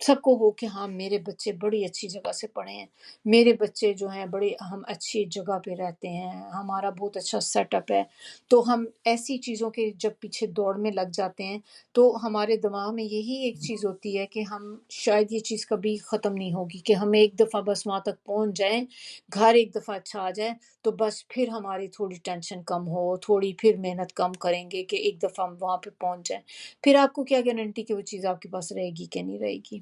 سب کو ہو کہ ہاں میرے بچے بڑی اچھی جگہ سے پڑھے ہیں، میرے بچے جو ہیں بڑے، ہم اچھی جگہ پہ رہتے ہیں، ہمارا بہت اچھا سیٹ اپ ہے۔ تو ہم ایسی چیزوں کے جب پیچھے دوڑ میں لگ جاتے ہیں تو ہمارے دماغ میں یہی ایک چیز ہوتی ہے کہ ہم شاید یہ چیز کبھی ختم نہیں ہوگی، کہ ہم ایک دفعہ بس وہاں تک پہنچ جائیں، گھر ایک دفعہ اچھا آ جائے تو بس پھر ہماری تھوڑی ٹینشن کم ہو، تھوڑی پھر محنت کم کریں گے کہ ایک دفعہ ہم وہاں پہ پہنچ جائیں۔ پھر آپ کو کیا گارنٹی کہ وہ چیز آپ کے پاس رہے گی کہ نہیں رہے گی؟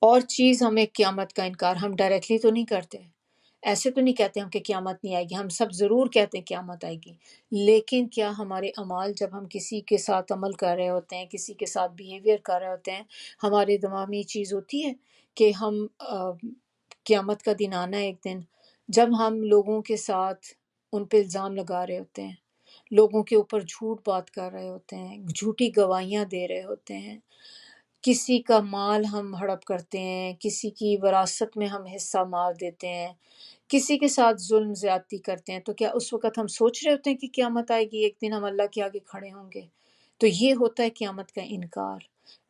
اور چیز ہمیں قیامت کا انکار، ہم ڈائریکٹلی تو نہیں کرتے، ایسے تو نہیں کہتے ہم کہ قیامت نہیں آئے گی، ہم سب ضرور کہتے ہیں قیامت آئے گی، لیکن کیا ہمارے اعمال، جب ہم کسی کے ساتھ عمل کر رہے ہوتے ہیں، کسی کے ساتھ بیہیویئر کر رہے ہوتے ہیں، ہمارے دماغ میں یہ چیز ہوتی ہے کہ ہم قیامت کا دن آنا ہے ایک دن جب ہم لوگوں کے ساتھ ان پہ الزام لگا رہے ہوتے ہیں، لوگوں کے اوپر جھوٹ بات کر رہے ہوتے ہیں، جھوٹی گواہیاں دے رہے ہوتے ہیں، کسی کا مال ہم ہڑپ کرتے ہیں، کسی کی وراثت میں ہم حصہ مار دیتے ہیں، کسی کے ساتھ ظلم زیادتی کرتے ہیں، تو کیا اس وقت ہم سوچ رہے ہوتے ہیں کہ قیامت آئے گی، ایک دن ہم اللہ کے آگے کھڑے ہوں گے؟ تو یہ ہوتا ہے قیامت کا انکار،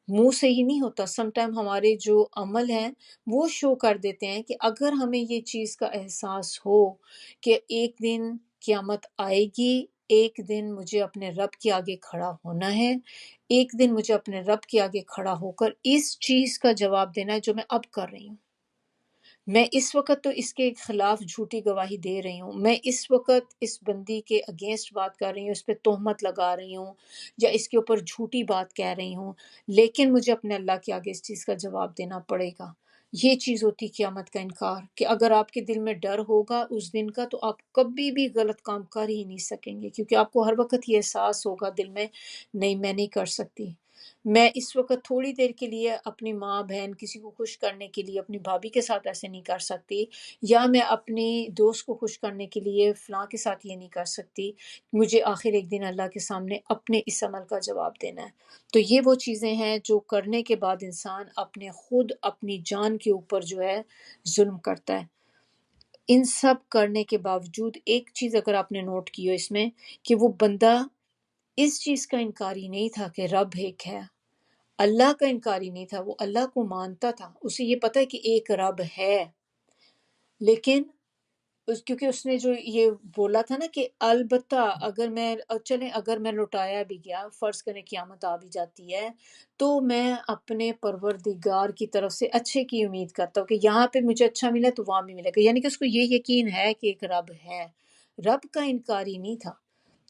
منہ سے ہی نہیں ہوتا، سم ٹائم ہمارے جو عمل ہیں وہ شو کر دیتے ہیں کہ اگر ہمیں یہ چیز کا احساس ہو کہ ایک دن قیامت آئے گی، ایک دن مجھے اپنے رب کے آگے کھڑا ہونا ہے، ایک دن مجھے اپنے رب کے آگے کھڑا ہو کر اس چیز کا جواب دینا ہے جو میں اب کر رہی ہوں۔ میں اس وقت تو اس کے خلاف جھوٹی گواہی دے رہی ہوں، میں اس وقت اس بندی کے اگینسٹ بات کر رہی ہوں، اس پہ تہمت لگا رہی ہوں یا اس کے اوپر جھوٹی بات کہہ رہی ہوں، لیکن مجھے اپنے اللہ کے آگے اس چیز کا جواب دینا پڑے گا۔ یہ چیز ہوتی قیامت کا انکار، کہ اگر آپ کے دل میں ڈر ہوگا اس دن کا تو آپ کبھی بھی غلط کام کر ہی نہیں سکیں گے، کیونکہ آپ کو ہر وقت یہ احساس ہوگا دل میں، نہیں میں نہیں کر سکتی، میں اس وقت تھوڑی دیر کے لیے اپنی ماں بہن کسی کو خوش کرنے کے لیے اپنی بھابھی کے ساتھ ایسے نہیں کر سکتی، یا میں اپنی دوست کو خوش کرنے کے لیے فلاں کے ساتھ یہ نہیں کر سکتی، مجھے آخر ایک دن اللہ کے سامنے اپنے اس عمل کا جواب دینا ہے۔ تو یہ وہ چیزیں ہیں جو کرنے کے بعد انسان اپنے خود اپنی جان کے اوپر جو ہے ظلم کرتا ہے۔ ان سب کرنے کے باوجود ایک چیز اگر آپ نے نوٹ کی ہو اس میں، کہ وہ بندہ اس چیز کا انکاری نہیں تھا کہ رب ایک ہے، اللہ کا انکاری نہیں تھا، وہ اللہ کو مانتا تھا، اسے یہ پتہ ہے کہ ایک رب ہے، لیکن کیونکہ اس نے جو یہ بولا تھا نا کہ البتہ اگر میں، چلیں اگر میں لوٹایا بھی گیا، فرض کریں قیامت آ بھی جاتی ہے، تو میں اپنے پروردگار کی طرف سے اچھے کی امید کرتا ہوں کہ یہاں پہ مجھے اچھا ملا تو وہاں بھی ملے گا، یعنی کہ اس کو یہ یقین ہے کہ ایک رب ہے، رب کا انکاری نہیں تھا۔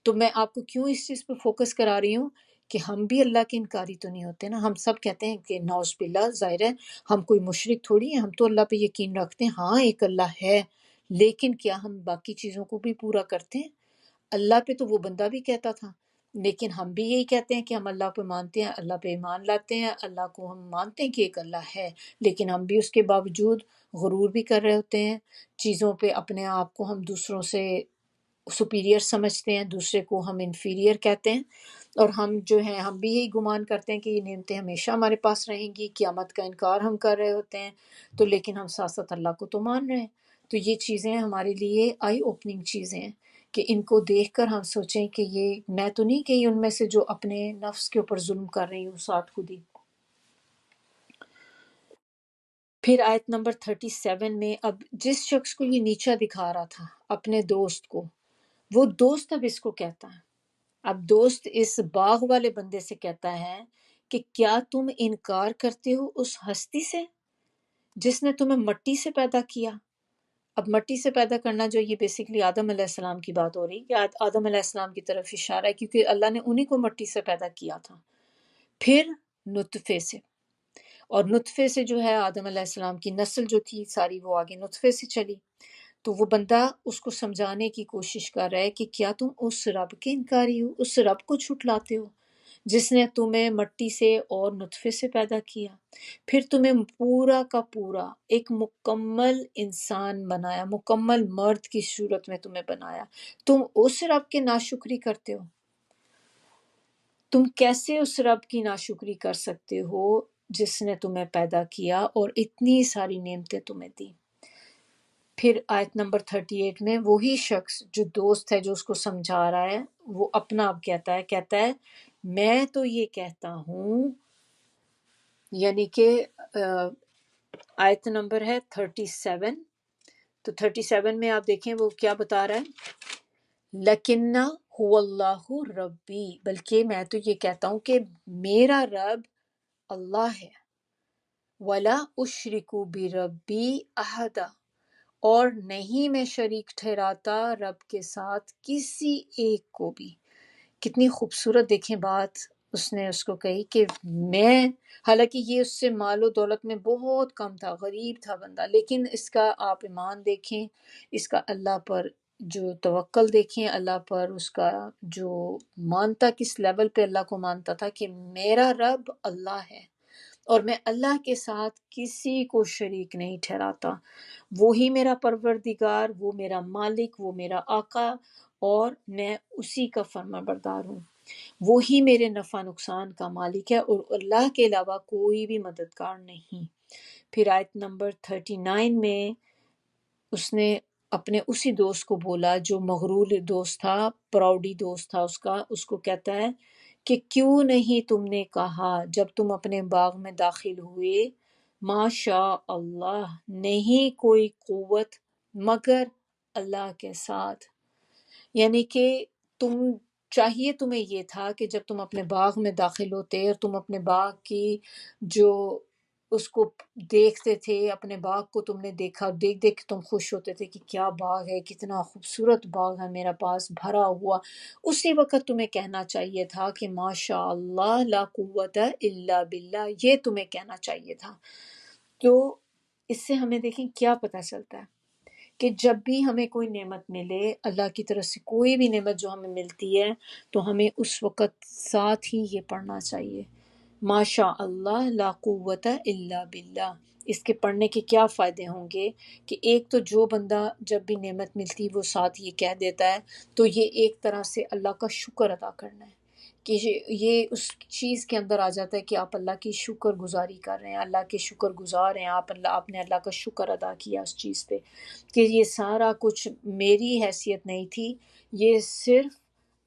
تو میں آپ کو کیوں اس چیز پہ فوکس کرا رہی ہوں کہ ہم بھی اللہ کے انکاری تو نہیں ہوتے نا، ہم سب کہتے ہیں کہ نعوذ باللہ، ظاہر ہے ہم کوئی مشرک تھوڑی ہیں، ہم تو اللہ پہ یقین رکھتے ہیں، ہاں ایک اللہ ہے، لیکن کیا ہم باقی چیزوں کو بھی پورا کرتے ہیں؟ اللہ پہ تو وہ بندہ بھی کہتا تھا، لیکن ہم بھی یہی کہتے ہیں کہ ہم اللہ پہ مانتے ہیں، اللہ پہ ایمان لاتے ہیں، اللہ کو ہم مانتے ہیں کہ ایک اللہ ہے، لیکن ہم بھی اس کے باوجود غرور بھی کر رہے ہوتے ہیں، چیزوں پہ اپنے آپ کو ہم دوسروں سے سپیریئر سمجھتے ہیں، دوسرے کو ہم انفیریئر کہتے ہیں، اور ہم جو ہیں ہم بھی یہی گمان کرتے ہیں کہ یہ نعمتیں ہمیشہ ہمارے پاس رہیں گی، قیامت کا انکار ہم کر رہے ہوتے ہیں، تو لیکن ہم ساتھ ساتھ اللہ کو تو مان رہے ہیں۔ تو یہ چیزیں ہمارے لیے آئی اوپننگ چیزیں ہیں کہ ان کو دیکھ کر ہم سوچیں کہ یہ میں تو نہیں کہیں ان میں سے جو اپنے نفس کے اوپر ظلم کر رہی ہوں ساتھ خود ہی۔ پھر آیت نمبر 37 میں اب جس شخص کو یہ نیچا دکھا رہا تھا اپنے دوست کو، وہ دوست اب اس کو کہتا ہے، اب دوست اس باغ والے بندے سے کہتا ہے کہ کیا تم انکار کرتے ہو اس ہستی سے جس نے تمہیں مٹی سے پیدا کیا؟ اب مٹی سے پیدا کرنا جو یہ بیسیکلی آدم علیہ السلام کی بات ہو رہی کہ آدم علیہ السلام کی طرف اشارہ ہے، کیونکہ اللہ نے انہی کو مٹی سے پیدا کیا تھا۔ پھر نطفے سے، اور نطفے سے جو ہے آدم علیہ السلام کی نسل جو تھی ساری وہ آگے نطفے سے چلی. تو وہ بندہ اس کو سمجھانے کی کوشش کر رہا ہے کہ کیا تم اس رب کے انکاری ہو، اس رب کو جھٹلاتے ہو جس نے تمہیں مٹی سے اور نطفے سے پیدا کیا، پھر تمہیں پورا کا پورا ایک مکمل انسان بنایا، مکمل مرد کی صورت میں تمہیں بنایا. تم اس رب کے ناشکری کرتے ہو. تم کیسے اس رب کی ناشکری کر سکتے ہو جس نے تمہیں پیدا کیا اور اتنی ساری نعمتیں تمہیں دی. پھر آیت نمبر 38 میں وہی شخص جو دوست ہے جو اس کو سمجھا رہا ہے وہ اپنا اب کہتا ہے میں تو یہ کہتا ہوں، یعنی کہ آیت نمبر ہے 37. تو 37 میں آپ دیکھیں وہ کیا بتا رہا ہے، لکنہ هو اللہ ربی، بلکہ میں تو یہ کہتا ہوں کہ میرا رب اللہ ہے، ولا اشرک بربی احدا، اور نہیں میں شریک ٹھہراتا رب کے ساتھ کسی ایک کو بھی. کتنی خوبصورت دیکھیں بات اس نے اس کو کہی کہ میں، حالانکہ یہ اس سے مال و دولت میں بہت کم تھا، غریب تھا بندہ، لیکن اس کا آپ ایمان دیکھیں، اس کا اللہ پر جو توکل دیکھیں، اللہ پر اس کا جو مانتا، کس لیول پہ اللہ کو مانتا تھا کہ میرا رب اللہ ہے اور میں اللہ کے ساتھ کسی کو شریک نہیں ٹھہراتا. وہی میرا پروردگار، وہ میرا مالک، وہ میرا آقا، اور میں اسی کا فرما بردار ہوں. وہی میرے نفع نقصان کا مالک ہے اور اللہ کے علاوہ کوئی بھی مددگار نہیں. پھر آیت نمبر 39 میں اس نے اپنے اسی دوست کو بولا جو مغرور دوست تھا، پراؤڈی دوست تھا اس کا، اس کو کہتا ہے کہ کیوں نہیں تم نے کہا جب تم اپنے باغ میں داخل ہوئے، ما شاء اللہ، نہیں کوئی قوت مگر اللہ کے ساتھ. یعنی کہ چاہیے تمہیں یہ تھا کہ جب تم اپنے باغ میں داخل ہوتے اور تم اپنے باغ کی جو اس کو دیکھتے تھے، اپنے باغ کو تم نے دیکھا، دیکھ دیکھ کے تم خوش ہوتے تھے کہ کیا باغ ہے، کتنا خوبصورت باغ ہے میرا پاس بھرا ہوا، اسی وقت تمہیں کہنا چاہیے تھا کہ ماشاء اللہ لا قوت الا باللہ، یہ تمہیں کہنا چاہیے تھا. تو اس سے ہمیں دیکھیں کیا پتہ چلتا ہے کہ جب بھی ہمیں کوئی نعمت ملے، اللہ کی طرف سے کوئی بھی نعمت جو ہمیں ملتی ہے، تو ہمیں اس وقت ساتھ ہی یہ پڑھنا چاہیے، ماشاء اللہ لا قوت الا باللہ. اس کے پڑھنے کے کیا فائدے ہوں گے کہ ایک تو جو بندہ جب بھی نعمت ملتی وہ ساتھ یہ کہہ دیتا ہے، تو یہ ایک طرح سے اللہ کا شکر ادا کرنا ہے کہ یہ اس چیز کے اندر آ جاتا ہے کہ آپ اللہ کی شکر گزاری کر رہے ہیں، اللہ کے شکر گزار ہیں آپ نے اللہ کا شکر ادا کیا اس چیز پہ کہ یہ سارا کچھ میری حیثیت نہیں تھی، یہ صرف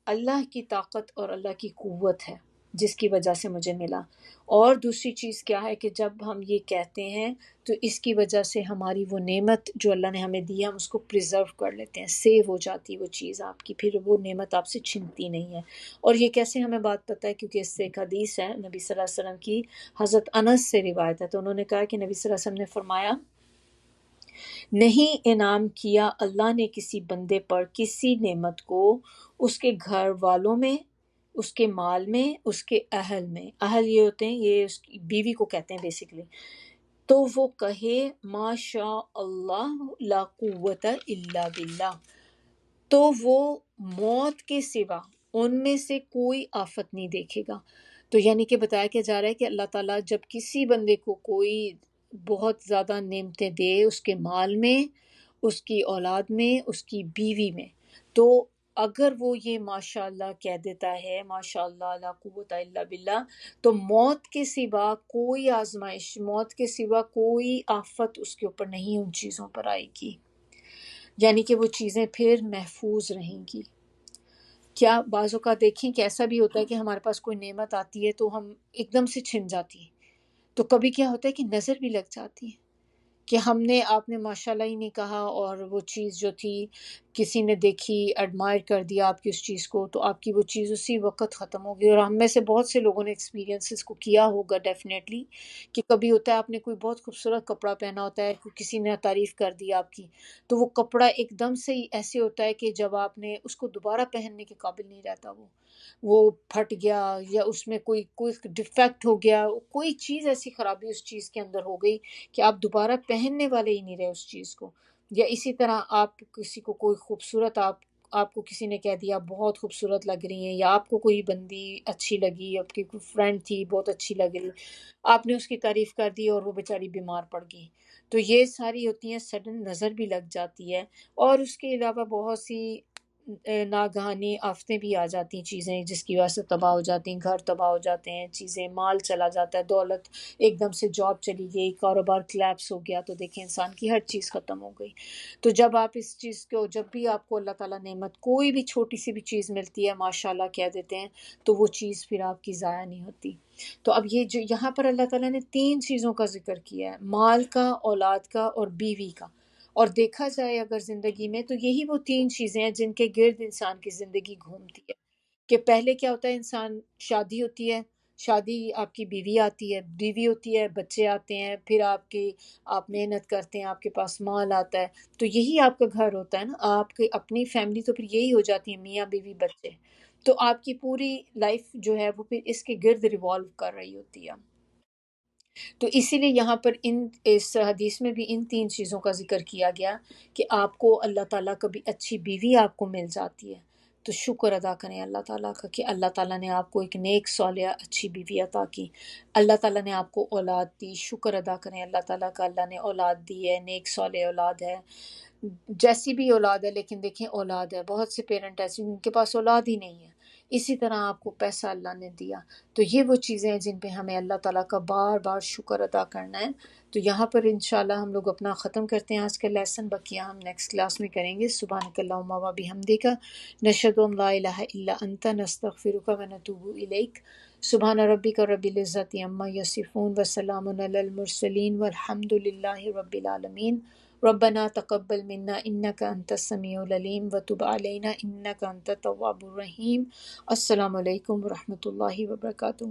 اللہ کی طاقت اور اللہ کی قوت ہے جس کی وجہ سے مجھے ملا. اور دوسری چیز کیا ہے کہ جب ہم یہ کہتے ہیں تو اس کی وجہ سے ہماری وہ نعمت جو اللہ نے ہمیں دی ہے ہم اس کو پریزرو کر لیتے ہیں، سیو ہو جاتی وہ چیز آپ کی، پھر وہ نعمت آپ سے چھنتی نہیں ہے. اور یہ کیسے ہمیں بات پتہ ہے؟ کیونکہ اس سے ایک حدیث ہے نبی صلی اللہ علیہ وسلم کی، حضرت انس سے روایت ہے. تو انہوں نے کہا کہ نبی صلی اللہ علیہ وسلم نے فرمایا، نہیں انعام کیا اللہ نے کسی بندے پر کسی نعمت کو اس کے گھر والوں میں، اس کے مال میں، اس کے اہل میں. اہل یہ ہوتے ہیں، یہ اس کی بیوی کو کہتے ہیں بیسیکلی. تو وہ کہے ما شاء اللہ لا قوت الا باللہ، تو وہ موت کے سوا ان میں سے کوئی آفت نہیں دیکھے گا. تو یعنی کہ بتایا کیا جا رہا ہے کہ اللہ تعالیٰ جب کسی بندے کو کوئی بہت زیادہ نعمتیں دے، اس کے مال میں، اس کی اولاد میں، اس کی بیوی میں، تو اگر وہ یہ ماشاء اللہ کہہ دیتا ہے، ماشاء اللہ لا قوت الا باللہ، تو موت کے سوا کوئی آزمائش، موت کے سوا کوئی آفت اس کے اوپر نہیں ان چیزوں پر آئے گی، یعنی کہ وہ چیزیں پھر محفوظ رہیں گی. کیا بعض اوقات دیکھیں کہ ایسا بھی ہوتا ہے کہ ہمارے پاس کوئی نعمت آتی ہے تو ہم ایک دم سے چھن جاتی ہے، تو کبھی کیا ہوتا ہے کہ نظر بھی لگ جاتی ہے کہ آپ نے ماشاء اللہ ہی نہیں کہا، اور وہ چیز جو تھی کسی نے دیکھی، ایڈمائر کر دیا آپ کی اس چیز کو، تو آپ کی وہ چیز اسی وقت ختم ہوگی. اور ہم میں سے بہت سے لوگوں نے ایکسپیرینس کو کیا ہوگا ڈیفینیٹلی، کہ کبھی ہوتا ہے آپ نے کوئی بہت خوبصورت کپڑا پہنا ہوتا ہے، کسی نے تعریف کر دی آپ کی، تو وہ کپڑا ایک دم سے ہی ایسے ہوتا ہے کہ جب آپ نے اس کو دوبارہ پہننے کے قابل نہیں رہتا، وہ پھٹ گیا، یا اس میں کوئی ڈیفیکٹ ہو گیا، کوئی چیز ایسی خرابی اس چیز کے اندر ہو گئی کہ آپ دوبارہ پہننے والے ہی نہیں رہے اس چیز کو. یا اسی طرح آپ کسی کو کوئی خوبصورت آپ کو کسی نے کہہ دیا بہت خوبصورت لگ رہی ہیں، یا آپ کو کوئی بندی اچھی لگی، آپ کی کوئی فرینڈ تھی بہت اچھی لگ رہی، آپ نے اس کی تعریف کر دی اور وہ بیچاری بیمار پڑ گئی. تو یہ ساری ہوتی ہیں، سڈن نظر بھی لگ جاتی ہے. اور اس کے علاوہ بہت سی ناگہانی آفتیں بھی آ جاتی ہیں، چیزیں جس کی وجہ سے تباہ ہو جاتی ہیں، گھر تباہ ہو جاتے ہیں، چیزیں، مال چلا جاتا ہے، دولت، ایک دم سے جاب چلی گئی، کاروبار کلیپس ہو گیا، تو دیکھیں انسان کی ہر چیز ختم ہو گئی. تو جب آپ اس چیز کو، جب بھی آپ کو اللہ تعالیٰ نعمت کوئی بھی چھوٹی سی بھی چیز ملتی ہے، ماشاءاللہ کہہ دیتے ہیں، تو وہ چیز پھر آپ کی ضائع نہیں ہوتی. تو اب یہ جو یہاں پر اللہ تعالیٰ نے 3 چیزوں کا ذکر کیا ہے، مال کا، اولاد کا اور بیوی کا. اور دیکھا جائے اگر زندگی میں، تو یہی وہ 3 چیزیں ہیں جن کے گرد انسان کی زندگی گھومتی ہے. کہ پہلے کیا ہوتا ہے، انسان، شادی ہوتی ہے، شادی، آپ کی بیوی آتی ہے، بیوی ہوتی ہے، بچے آتے ہیں، پھر آپ محنت کرتے ہیں، آپ کے پاس مال آتا ہے، تو یہی آپ کا گھر ہوتا ہے نا. آپ کی اپنی فیملی تو پھر یہی ہو جاتی ہے، میاں بیوی بچے. تو آپ کی پوری لائف جو ہے وہ پھر اس کے گرد ریوالو کر رہی ہوتی ہے. تو اسی لیے یہاں پر اس حدیث میں بھی ان 3 چیزوں کا ذکر کیا گیا کہ آپ کو اللہ تعالیٰ کبھی اچھی بیوی آپ کو مل جاتی ہے تو شکر ادا کریں اللہ تعالیٰ کا کہ اللہ تعالیٰ نے آپ کو ایک نیک صالحہ اچھی بیوی عطا کی. اللہ تعالیٰ نے آپ کو اولاد دی، شکر ادا کریں اللہ تعالیٰ کا، اللہ نے اولاد دی ہے، نیک صالح اولاد ہے. جیسی بھی اولاد ہے، لیکن دیکھیں اولاد ہے، بہت سے پیرنٹ ایسے ہیں جن کے پاس اولاد ہی نہیں ہے. اسی طرح آپ کو پیسہ اللہ نے دیا. تو یہ وہ چیزیں ہیں جن پہ ہمیں اللہ تعالیٰ کا بار بار شکر ادا کرنا ہے. تو یہاں پر انشاءاللہ ہم لوگ اپنا ختم کرتے ہیں آج کا لیسن، بقیہ ہم نیکسٹ کلاس میں کریں گے. سبحانک اللہم و بحمدک، نشہد ان لا الہ الا انت، نستغفرک و نتوب الیک. سبحان ربک رب العزت عما یصفون وسلام علی المرسلین والحمد للہ رب العالمین. ربنا تقبل منا انك انت السميع العليم وتب علينا انك انت التواب الرحيم. السلام علیکم ورحمۃ اللہ وبرکاتہ.